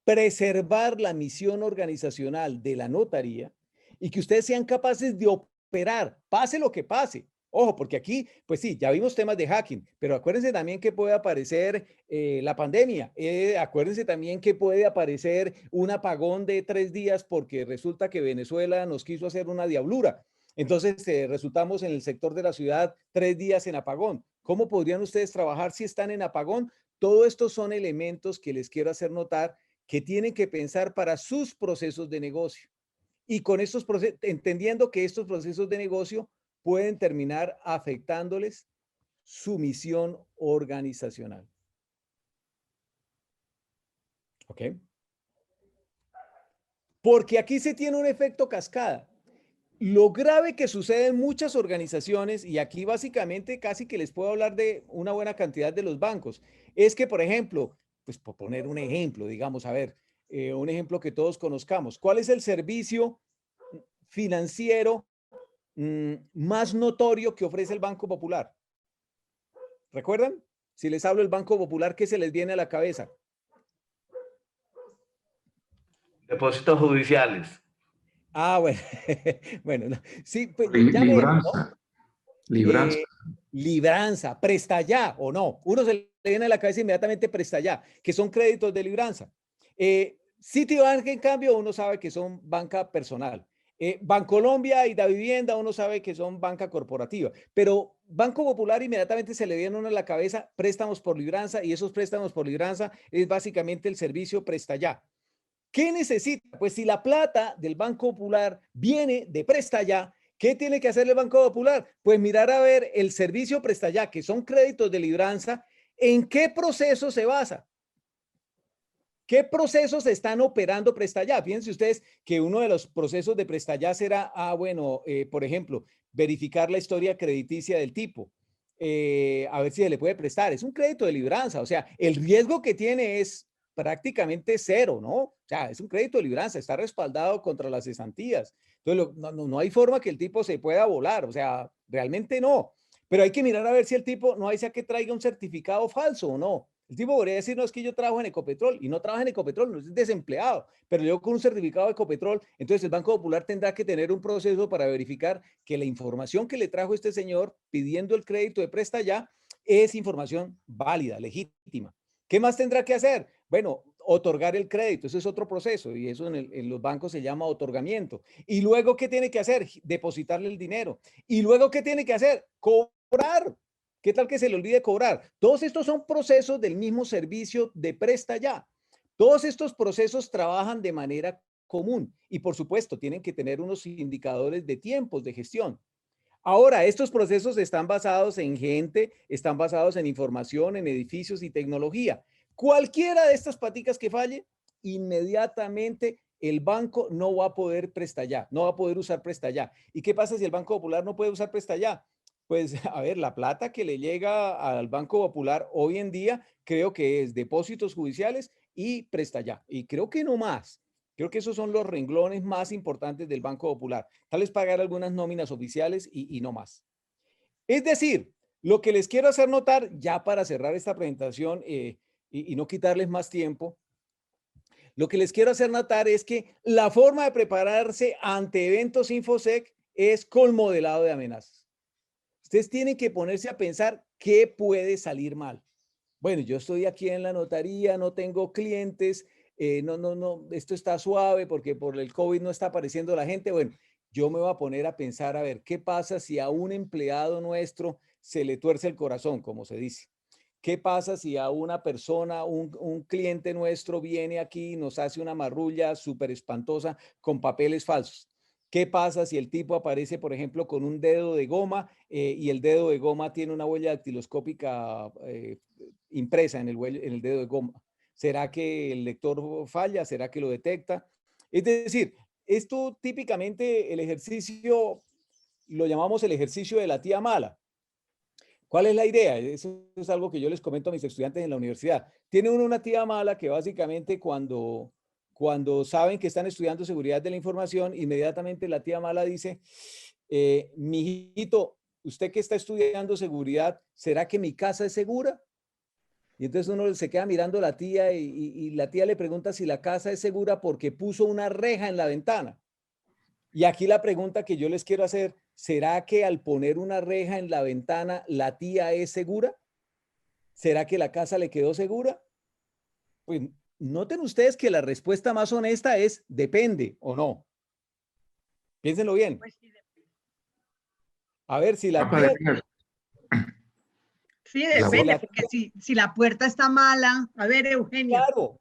preservar la misión organizacional de la notaría y que ustedes sean capaces de operar, pase lo que pase. Ojo, porque aquí, pues sí, ya vimos temas de hacking, pero acuérdense también que puede aparecer la pandemia. Acuérdense también que puede aparecer un apagón de 3 días porque resulta que Venezuela nos quiso hacer una diablura. Entonces, resultamos en el sector de la ciudad 3 días en apagón. ¿Cómo podrían ustedes trabajar si están en apagón? Todo estos son elementos que les quiero hacer notar que tienen que pensar para sus procesos de negocio. Y con estos procesos, entendiendo que estos procesos de negocio pueden terminar afectándoles su misión organizacional. ¿Ok? Porque aquí se tiene un efecto cascada. Lo grave que sucede en muchas organizaciones, y aquí básicamente casi que les puedo hablar de una buena cantidad de los bancos, es que, por ejemplo, pues por poner un ejemplo, digamos, a ver, un ejemplo que todos conozcamos, ¿cuál es el servicio financiero más notorio que ofrece el Banco Popular? ¿Recuerdan? Si les hablo del Banco Popular, ¿qué se les viene a la cabeza? Depósitos judiciales. Bueno, bueno, no. Sí, pues ya Libranza. Libranza. Libranza, presta ya o no. Uno se le viene a la cabeza inmediatamente presta ya, que son créditos de libranza. Citibank, en cambio, uno sabe que son banca personal. Bancolombia y Davivienda, uno sabe que son banca corporativa. Pero Banco Popular inmediatamente se le viene a uno a la cabeza préstamos por libranza, y esos préstamos por libranza es básicamente el servicio presta ya. ¿Qué necesita? Pues si la plata del Banco Popular viene de presta ya, ¿qué tiene que hacer el Banco Popular? Pues mirar a ver el servicio presta ya, que son créditos de libranza, ¿en qué proceso se basa? ¿Qué procesos están operando PrestaYa? Fíjense ustedes que uno de los procesos de PrestaYa será, por ejemplo, verificar la historia crediticia del tipo. A ver si se le puede prestar. Es un crédito de libranza, o sea, el riesgo que tiene es prácticamente cero, ¿no? O sea, es un crédito de libranza, está respaldado contra las cesantías. Entonces, no hay forma que el tipo se pueda volar, o sea, realmente no. Pero hay que mirar a ver si el tipo no hay sea que traiga un certificado falso o no. El tipo podría decir, no, es que yo trabajo en Ecopetrol y no trabaja en Ecopetrol, no es desempleado, pero yo con un certificado de Ecopetrol, entonces el Banco Popular tendrá que tener un proceso para verificar que la información que le trajo este señor pidiendo el crédito de PrestaYa es información válida, legítima. ¿Qué más tendrá que hacer? Bueno, otorgar el crédito, eso es otro proceso y eso en los bancos se llama otorgamiento. Y luego, ¿qué tiene que hacer? Depositarle el dinero. Y luego, ¿qué tiene que hacer? Cobrar. ¿Qué tal que se le olvide cobrar? Todos estos son procesos del mismo servicio de PrestaYa. Todos estos procesos trabajan de manera común y por supuesto tienen que tener unos indicadores de tiempos de gestión. Ahora, estos procesos están basados en gente, están basados en información, en edificios y tecnología. Cualquiera de estas paticas que falle, inmediatamente el banco no va a poder PrestaYa, no va a poder usar PrestaYa. ¿Y qué pasa si el Banco Popular no puede usar PrestaYa? Pues, a ver, la plata que le llega al Banco Popular hoy en día, creo que es depósitos judiciales y PrestaYa. Y creo que no más. Creo que esos son los renglones más importantes del Banco Popular. Tal vez pagar algunas nóminas oficiales y no más. Es decir, lo que les quiero hacer notar, ya para cerrar esta presentación y no quitarles más tiempo, lo que les quiero hacer notar es que la forma de prepararse ante eventos InfoSec es con modelado de amenazas. Ustedes tienen que ponerse a pensar qué puede salir mal. Bueno, yo estoy aquí en la notaría, no tengo clientes, no, esto está suave porque por el COVID no está apareciendo la gente. Bueno, yo me voy a poner a pensar, a ver, ¿qué pasa si a un empleado nuestro se le tuerce el corazón, como se dice? ¿Qué pasa si a una persona, un cliente nuestro viene aquí y nos hace una marrulla súper espantosa con papeles falsos? ¿Qué pasa si el tipo aparece, por ejemplo, con un dedo de goma y el dedo de goma tiene una huella dactiloscópica impresa en el dedo de goma? ¿Será que el lector falla? ¿Será que lo detecta? Es decir, esto típicamente el ejercicio lo llamamos el ejercicio de la tía mala. ¿Cuál es la idea? Eso es algo que yo les comento a mis estudiantes en la universidad. Tiene uno una tía mala que básicamente cuando saben que están estudiando seguridad de la información, inmediatamente la tía mala dice, mijito, usted que está estudiando seguridad, ¿será que mi casa es segura? Y entonces uno se queda mirando a la tía y la tía le pregunta si la casa es segura porque puso una reja en la ventana. Y aquí la pregunta que yo les quiero hacer, ¿será que al poner una reja en la ventana la tía es segura? ¿Será que la casa le quedó segura? Pues noten ustedes que la respuesta más honesta es depende o no. Piénsenlo bien. Pues sí, A ver, si la Rafa, tía... sí, La Si depende, la, porque si la puerta está mala, a ver, Eugenio, claro.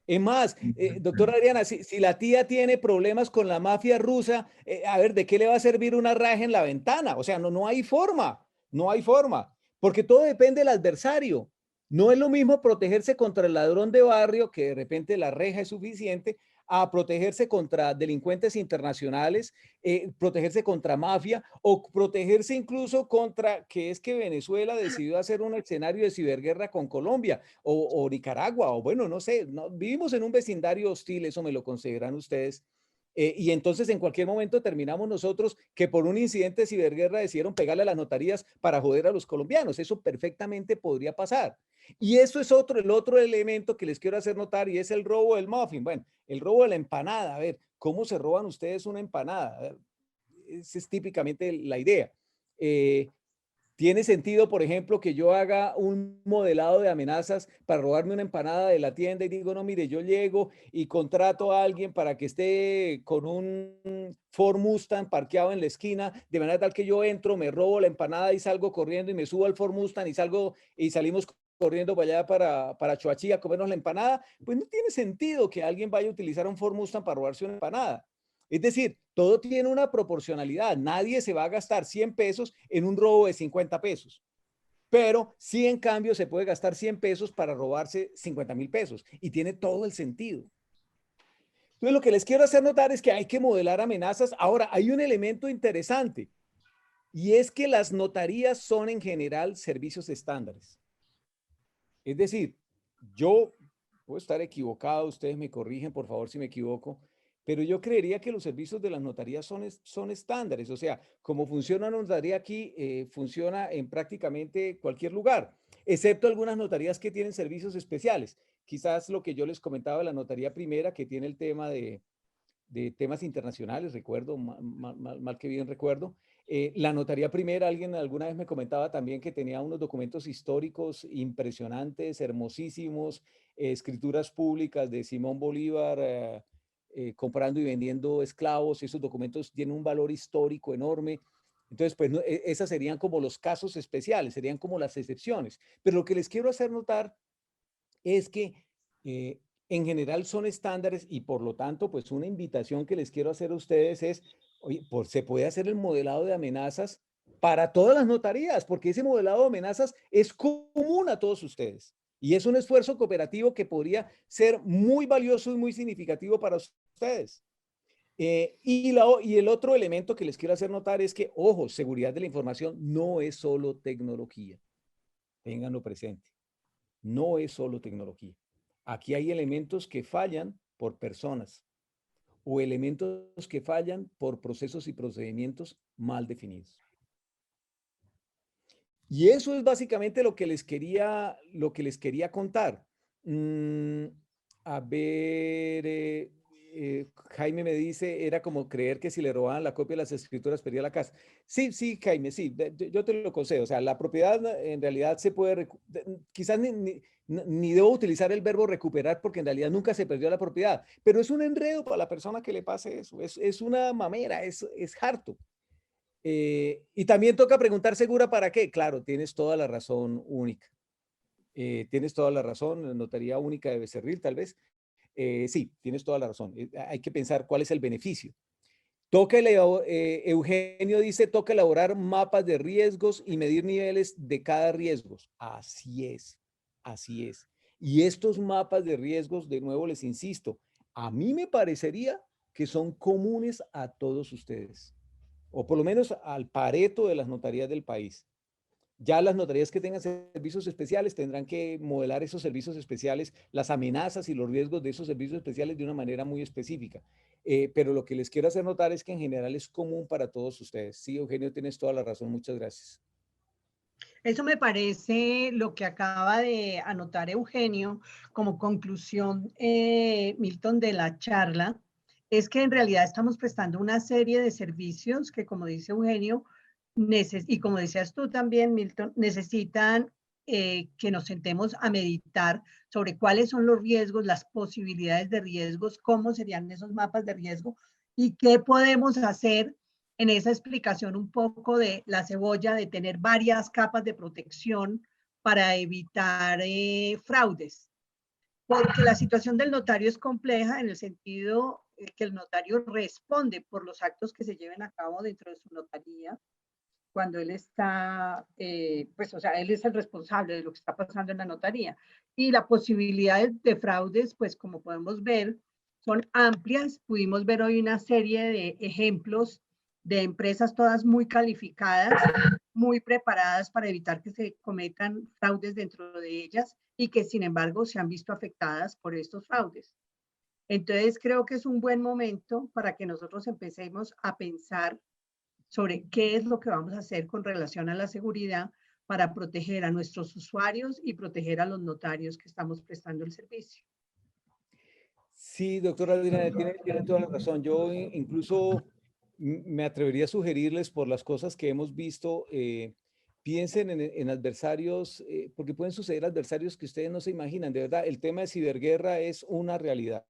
Es más, doctora Adriana, si la tía tiene problemas con la mafia rusa, a ver, ¿de qué le va a servir una raja en la ventana? O sea, no hay forma, no hay forma, porque todo depende del adversario. No es lo mismo protegerse contra el ladrón de barrio, que de repente la reja es suficiente, a protegerse contra delincuentes internacionales, protegerse contra mafia o protegerse incluso contra, que es que Venezuela decidió hacer un escenario de ciberguerra con Colombia o Nicaragua, o bueno, no sé, no, vivimos en un vecindario hostil, eso me lo consideran ustedes. Y entonces en cualquier momento terminamos nosotros que por un incidente de ciberguerra decidieron pegarle a las notarías para joder a los colombianos. Eso perfectamente podría pasar. Y eso es el otro elemento que les quiero hacer notar y es el robo del muffin. Bueno, el robo de la empanada. A ver, ¿cómo se roban ustedes una empanada? Esa es típicamente la idea. ¿Tiene sentido, por ejemplo, que yo haga un modelado de amenazas para robarme una empanada de la tienda y digo, no, mire, yo llego y contrato a alguien para que esté con un Ford Mustang parqueado en la esquina, de manera tal que yo entro, me robo la empanada y salgo corriendo y me subo al Ford Mustang y salimos corriendo para allá para Choachí a comernos la empanada? Pues no tiene sentido que alguien vaya a utilizar un Ford Mustang para robarse una empanada. Es decir, todo tiene una proporcionalidad. Nadie se va a gastar 100 pesos en un robo de 50 pesos. pero sí en cambio se puede gastar 100 pesos para robarse 50.000 pesos y tiene todo el sentido. Entonces lo que les quiero hacer notar es que hay que modelar amenazas. Ahora, hay un elemento interesante y es que las notarías son en general servicios estándares. Es decir, yo puedo estar equivocado, ustedes me corrigen por favor si me equivoco, pero yo creería que los servicios de las notarías son estándares. O sea, como funciona una notaría aquí, funciona en prácticamente cualquier lugar, excepto algunas notarías que tienen servicios especiales. Quizás lo que yo les comentaba de la notaría primera, que tiene el tema de temas internacionales, recuerdo, mal que bien recuerdo. La notaría primera, alguien alguna vez me comentaba también que tenía unos documentos históricos impresionantes, hermosísimos, escrituras públicas de Simón Bolívar, comprando y vendiendo esclavos. Esos documentos tienen un valor histórico enorme. Entonces, pues esas serían como los casos especiales, serían como las excepciones. Pero lo que les quiero hacer notar es que en general son estándares y por lo tanto, pues una invitación que les quiero hacer a ustedes es, oye, se puede hacer el modelado de amenazas para todas las notarías, porque ese modelado de amenazas es común a todos ustedes. Y es un esfuerzo cooperativo que podría ser muy valioso y muy significativo para ustedes. Y el otro elemento que les quiero hacer notar es que, ojo, seguridad de la información no es solo tecnología. Ténganlo presente. No es solo tecnología. Aquí hay elementos que fallan por personas o elementos que fallan por procesos y procedimientos mal definidos. Y eso es básicamente lo que les quería contar. A ver, Jaime me dice, era como creer que si le robaban la copia de las escrituras perdía la casa. Sí, sí, Jaime, sí, yo te lo concedo. O sea, la propiedad en realidad se puede, quizás ni debo utilizar el verbo recuperar porque en realidad nunca se perdió la propiedad, pero es un enredo para la persona que le pase eso, es una mamera, es harto. Y también toca preguntar segura para qué. Claro, tienes toda la razón, única. Tienes toda la razón, notaría única de Becerril, tal vez. Sí, tienes toda la razón. Hay que pensar cuál es el beneficio. Eugenio dice, toca elaborar mapas de riesgos y medir niveles de cada riesgo. Así es, así es. Y estos mapas de riesgos, de nuevo les insisto, a mí me parecería que son comunes a todos ustedes, o por lo menos al pareto de las notarías del país. Ya las notarías que tengan servicios especiales tendrán que modelar esos servicios especiales, las amenazas y los riesgos de esos servicios especiales de una manera muy específica. Pero lo que les quiero hacer notar es que en general es común para todos ustedes. Sí, Eugenio, tienes toda la razón. Muchas gracias. Eso me parece lo que acaba de anotar Eugenio como conclusión, Milton, de la charla, es que en realidad estamos prestando una serie de servicios que, como dice Eugenio, y como decías tú también, Milton, necesitan que nos sentemos a meditar sobre cuáles son los riesgos, las posibilidades de riesgos, cómo serían esos mapas de riesgo y qué podemos hacer en esa explicación un poco de la cebolla, de tener varias capas de protección para evitar fraudes. Porque la situación del notario es compleja en el sentido que el notario responde por los actos que se lleven a cabo dentro de su notaría, cuando él está, pues, o sea, él es el responsable de lo que está pasando en la notaría. Y las posibilidades de fraudes, pues, como podemos ver, son amplias. Pudimos ver hoy una serie de ejemplos de empresas todas muy calificadas, muy preparadas para evitar que se cometan fraudes dentro de ellas y que, sin embargo, se han visto afectadas por estos fraudes. Entonces, creo que es un buen momento para que nosotros empecemos a pensar sobre qué es lo que vamos a hacer con relación a la seguridad para proteger a nuestros usuarios y proteger a los notarios que estamos prestando el servicio. Sí, doctora Adriana, tiene toda la razón. Yo incluso me atrevería a sugerirles por las cosas que hemos visto, piensen en adversarios, porque pueden suceder adversarios que ustedes no se imaginan. De verdad, el tema de ciberguerra es una realidad.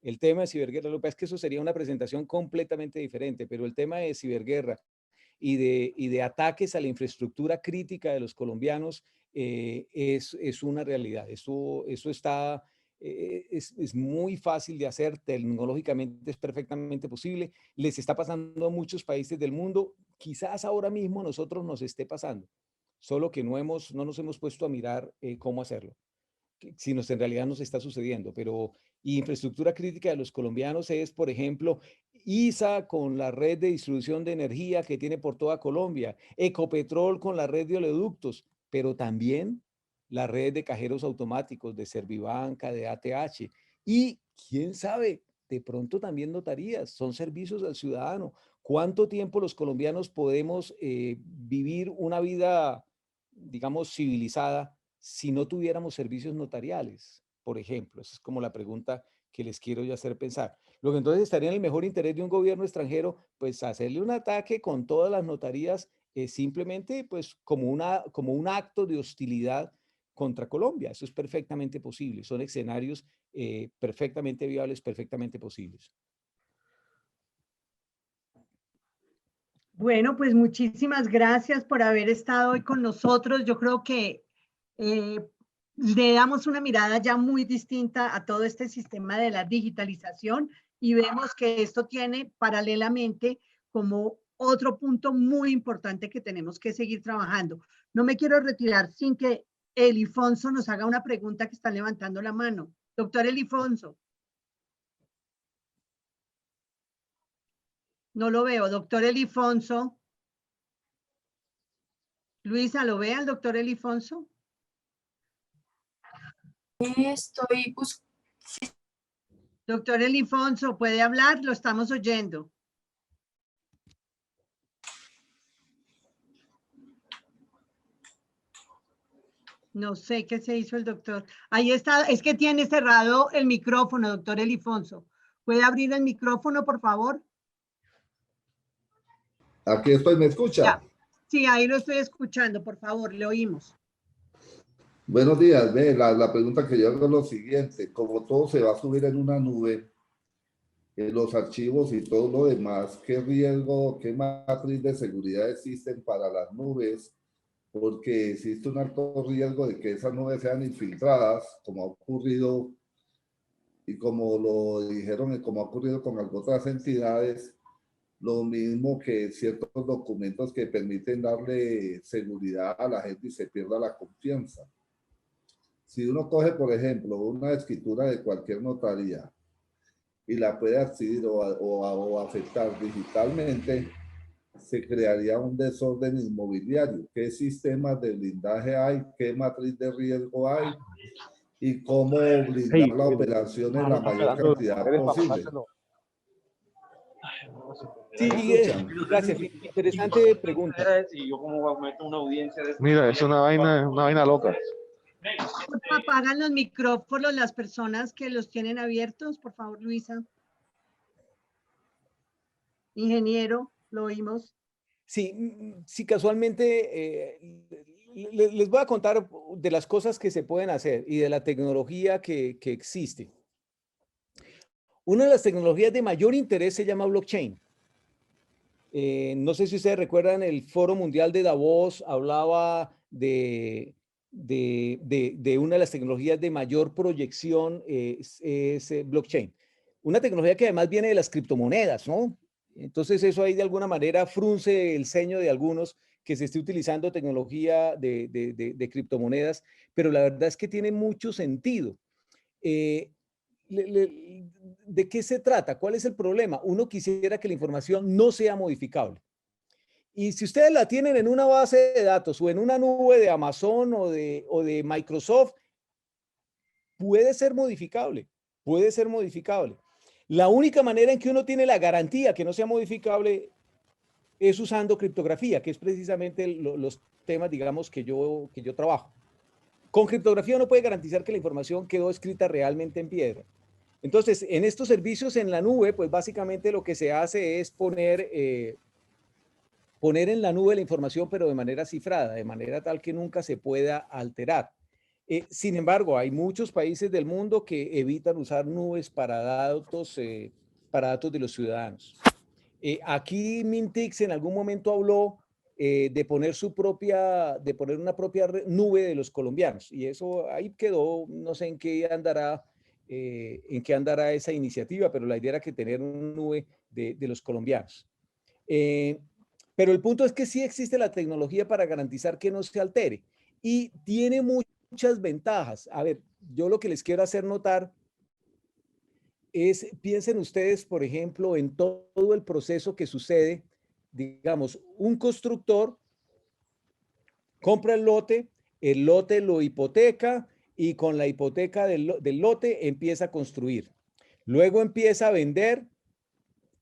El tema de ciberguerra, lo que pasa es que eso sería una presentación completamente diferente, pero el tema de ciberguerra y de ataques a la infraestructura crítica de los colombianos es una realidad. Eso está, es muy fácil de hacer, tecnológicamente es perfectamente posible, les está pasando a muchos países del mundo, quizás ahora mismo nosotros nos esté pasando. solo que no nos hemos puesto a mirar cómo hacerlo, si en realidad nos está sucediendo. Pero infraestructura crítica de los colombianos es, por ejemplo, ISA con la red de distribución de energía que tiene por toda Colombia, Ecopetrol con la red de oleoductos, pero también la red de cajeros automáticos, de Servibanca, de ATH, y quién sabe, de pronto también notarías, son servicios al ciudadano. ¿Cuánto tiempo los colombianos podemos vivir una vida, digamos, civilizada si no tuviéramos servicios notariales, por ejemplo? Esa es como la pregunta que les quiero yo hacer pensar. Lo que entonces estaría en el mejor interés de un gobierno extranjero, pues hacerle un ataque con todas las notarías, simplemente pues como un acto de hostilidad contra Colombia. Eso es perfectamente posible. Son escenarios perfectamente viables, perfectamente posibles. Bueno, pues muchísimas gracias por haber estado hoy con nosotros. Yo creo que le damos una mirada ya muy distinta a todo este sistema de la digitalización y vemos que esto tiene paralelamente como otro punto muy importante que tenemos que seguir trabajando. No me quiero retirar sin que Elifonso nos haga una pregunta que está levantando la mano. Doctor Elifonso. No lo veo. Doctor Elifonso. Luisa, ¿lo ve al doctor Elifonso? Estoy buscando. Doctor Elifonso, ¿puede hablar? Lo estamos oyendo. No sé qué se hizo el doctor. Ahí está, es que tiene cerrado el micrófono, doctor Elifonso. ¿Puede abrir el micrófono, por favor? Aquí estoy, ¿me escucha? Ya. Sí, ahí lo estoy escuchando, por favor, le oímos. Buenos días, ve, la pregunta que yo hago es lo siguiente, como todo se va a subir en una nube, los archivos y todo lo demás, ¿qué riesgo, qué matriz de seguridad existen para las nubes? Porque existe un alto riesgo de que esas nubes sean infiltradas, como ha ocurrido y como lo dijeron y como ha ocurrido con otras entidades, lo mismo que ciertos documentos que permiten darle seguridad a la gente y se pierda la confianza. Si uno coge, por ejemplo, una escritura de cualquier notaría y la puede acceder o afectar digitalmente, se crearía un desorden inmobiliario. ¿Qué sistemas de blindaje hay? ¿Qué matriz de riesgo hay? ¿Y cómo blindar la operación en la mayor cantidad posible? Sí, gracias. Interesante pregunta. Mira, es una vaina loca. Apagan los micrófonos las personas que los tienen abiertos, por favor, Luisa. Ingeniero, lo oímos. Sí, sí, casualmente les voy a contar de las cosas que se pueden hacer y de la tecnología que existe. Una de las tecnologías de mayor interés se llama blockchain. No sé si ustedes recuerdan, el Foro Mundial de Davos hablaba de una de las tecnologías de mayor proyección, es blockchain. Una tecnología que además viene de las criptomonedas, ¿no? Entonces eso ahí de alguna manera frunce el ceño de algunos que se esté utilizando tecnología de criptomonedas, pero la verdad es que tiene mucho sentido. ¿De qué se trata? ¿Cuál es el problema? Uno quisiera que la información no sea modificable. Y si ustedes la tienen en una base de datos o en una nube de Amazon o de Microsoft, puede ser modificable, puede ser modificable. La única manera en que uno tiene la garantía que no sea modificable es usando criptografía, que es precisamente los temas, digamos, que yo trabajo. Con criptografía uno puede garantizar que la información quedó escrita realmente en piedra. Entonces, en estos servicios en la nube, pues básicamente lo que se hace es poner en la nube la información, pero de manera cifrada, de manera tal que nunca se pueda alterar. Sin embargo, hay muchos países del mundo que evitan usar nubes para datos de los ciudadanos. Aquí Mintix en algún momento habló de poner una propia nube de los colombianos, y eso ahí quedó. No sé en qué andará esa iniciativa, pero la idea era que tener una nube de los colombianos. Pero el punto es que sí existe la tecnología para garantizar que no se altere y tiene muchas ventajas. A ver, yo lo que les quiero hacer notar es, piensen ustedes, por ejemplo, en todo el proceso que sucede. Digamos, un constructor compra el lote lo hipoteca y con la hipoteca del lote empieza a construir. Luego empieza a vender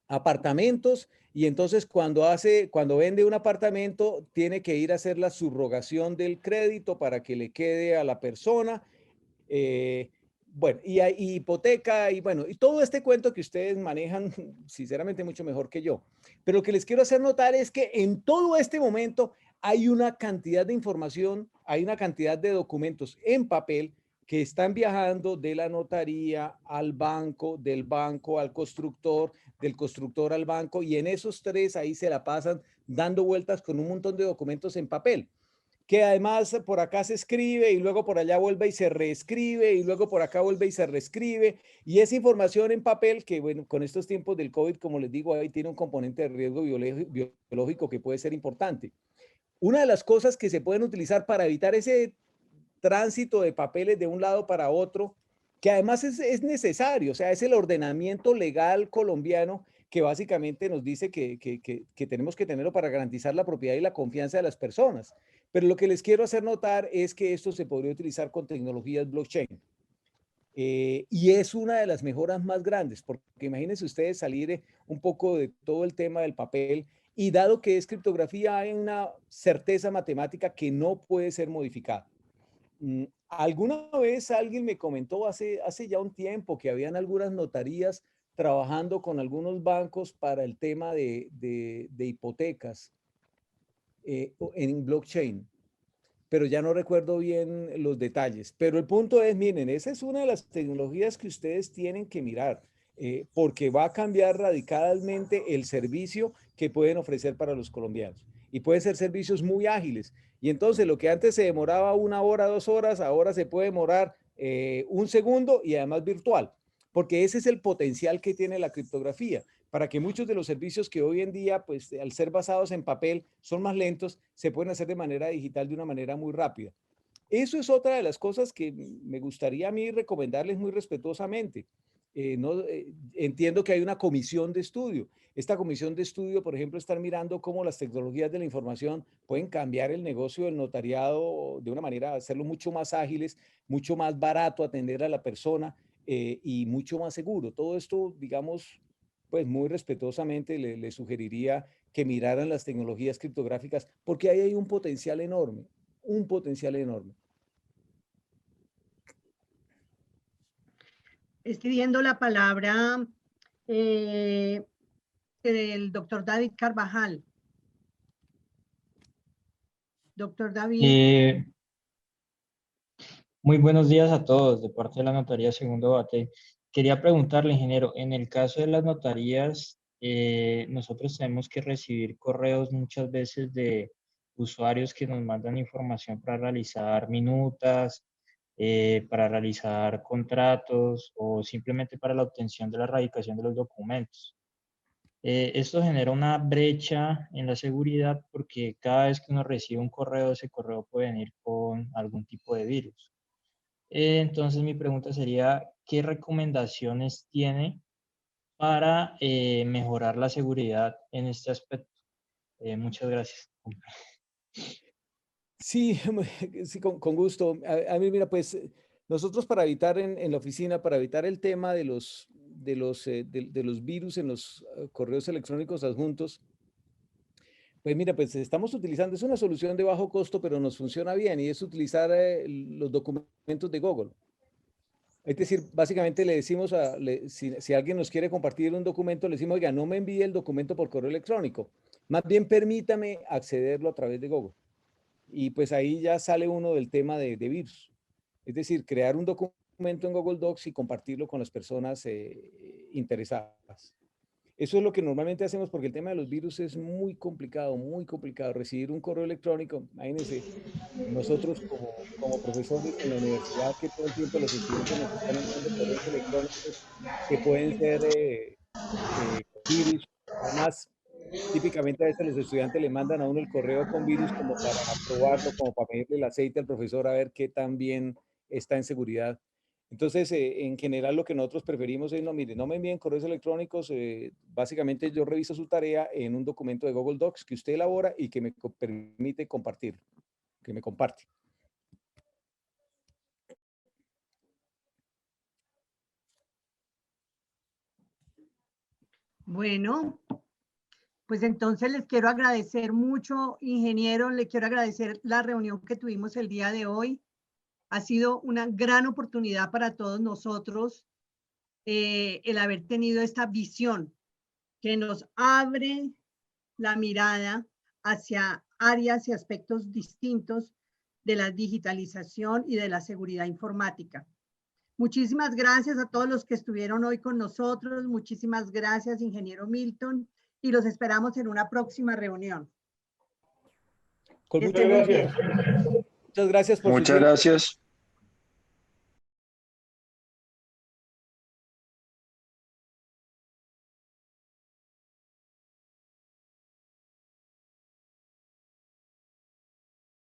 apartamentos y entonces cuando vende un apartamento tiene que ir a hacer la subrogación del crédito para que le quede a la persona. Bueno, y hipoteca y bueno, y todo este cuento que ustedes manejan sinceramente mucho mejor que yo. Pero lo que les quiero hacer notar es que en todo este momento hay una cantidad de información, hay una cantidad de documentos en papel que están viajando de la notaría al banco, del banco al constructor, del constructor al banco, y en esos tres ahí se la pasan dando vueltas con un montón de documentos en papel, que además por acá se escribe y luego por allá vuelve y se reescribe y luego por acá vuelve y se reescribe. Y esa información en papel que, bueno, con estos tiempos del COVID, como les digo, ahí tiene un componente de riesgo biológico que puede ser importante. Una de las cosas que se pueden utilizar para evitar ese tránsito de papeles de un lado para otro, que además es necesario, o sea, es el ordenamiento legal colombiano que básicamente nos dice que tenemos que tenerlo para garantizar la propiedad y la confianza de las personas. Pero lo que les quiero hacer notar es que esto se podría utilizar con tecnologías blockchain. Y es una de las mejoras más grandes, porque imagínense ustedes salir un poco de todo el tema del papel y dado que es criptografía, hay una certeza matemática que no puede ser modificada. Alguna vez alguien me comentó hace ya un tiempo que habían algunas notarías trabajando con algunos bancos para el tema de hipotecas en blockchain, pero ya no recuerdo bien los detalles. Pero el punto es, miren, esa es una de las tecnologías que ustedes tienen que mirar, porque va a cambiar radicalmente el servicio que pueden ofrecer para los colombianos. Y pueden ser servicios muy ágiles. Y entonces lo que antes se demoraba 1 hora, 2 horas, ahora se puede demorar un segundo y además virtual, porque ese es el potencial que tiene la criptografía para que muchos de los servicios que hoy en día, pues al ser basados en papel, son más lentos, se pueden hacer de manera digital de una manera muy rápida. Eso es otra de las cosas que me gustaría a mí recomendarles muy respetuosamente. Entiendo que hay una comisión de estudio. Esta comisión de estudio, por ejemplo, están mirando cómo las tecnologías de la información pueden cambiar el negocio del notariado de una manera, hacerlo mucho más ágiles, mucho más barato atender a la persona y mucho más seguro. Todo esto, digamos, pues muy respetuosamente le sugeriría que miraran las tecnologías criptográficas porque ahí hay un potencial enorme, un potencial enorme. Estoy viendo la palabra del doctor David Carvajal. Doctor David. Muy buenos días a todos, de parte de la Notaría Segundo Bate. Quería preguntarle, ingeniero, en el caso de las notarías, nosotros tenemos que recibir correos muchas veces de usuarios que nos mandan información para realizar minutas, para realizar contratos o simplemente para la obtención de la radicación de los documentos. Esto genera una brecha en la seguridad porque cada vez que uno recibe un correo, ese correo puede venir con algún tipo de virus. Entonces mi pregunta sería, ¿qué recomendaciones tiene para mejorar la seguridad en este aspecto? Muchas gracias. Sí, sí, con gusto. A mí, mira, pues nosotros para evitar en la oficina, para evitar el tema de los virus en los correos electrónicos adjuntos, pues mira, pues estamos utilizando, es una solución de bajo costo, pero nos funciona bien y es utilizar los documentos de Google. Es decir, básicamente le decimos, si alguien nos quiere compartir un documento, le decimos, oiga, no me envíe el documento por correo electrónico, más bien permítame accederlo a través de Google. Y pues ahí ya sale uno del tema de virus. Es decir, crear un documento en Google Docs y compartirlo con las personas interesadas. Eso es lo que normalmente hacemos porque el tema de los virus es muy complicado, muy complicado. Recibir un correo electrónico, imagínense, nosotros como profesores en la universidad que todo el tiempo los estudiantes nos están enviando correos electrónicos que pueden ser virus. Además, Típicamente a veces los estudiantes le mandan a uno el correo con virus como para probarlo, como para medirle el aceite al profesor a ver qué tan bien está en seguridad. Entonces, en general lo que nosotros preferimos es, no, mire, no me envíen correos electrónicos, básicamente yo reviso su tarea en un documento de Google Docs que usted elabora y que me permite compartir, que me comparte. Bueno, pues entonces les quiero agradecer mucho, ingeniero, le quiero agradecer la reunión que tuvimos el día de hoy. Ha sido una gran oportunidad para todos nosotros el haber tenido esta visión que nos abre la mirada hacia áreas y aspectos distintos de la digitalización y de la seguridad informática. Muchísimas gracias a todos los que estuvieron hoy con nosotros. Muchísimas gracias, ingeniero Milton, y los esperamos en una próxima reunión. Con Que muchas estén muy gracias. bien. Muchas gracias por su Muchas tiempo. gracias.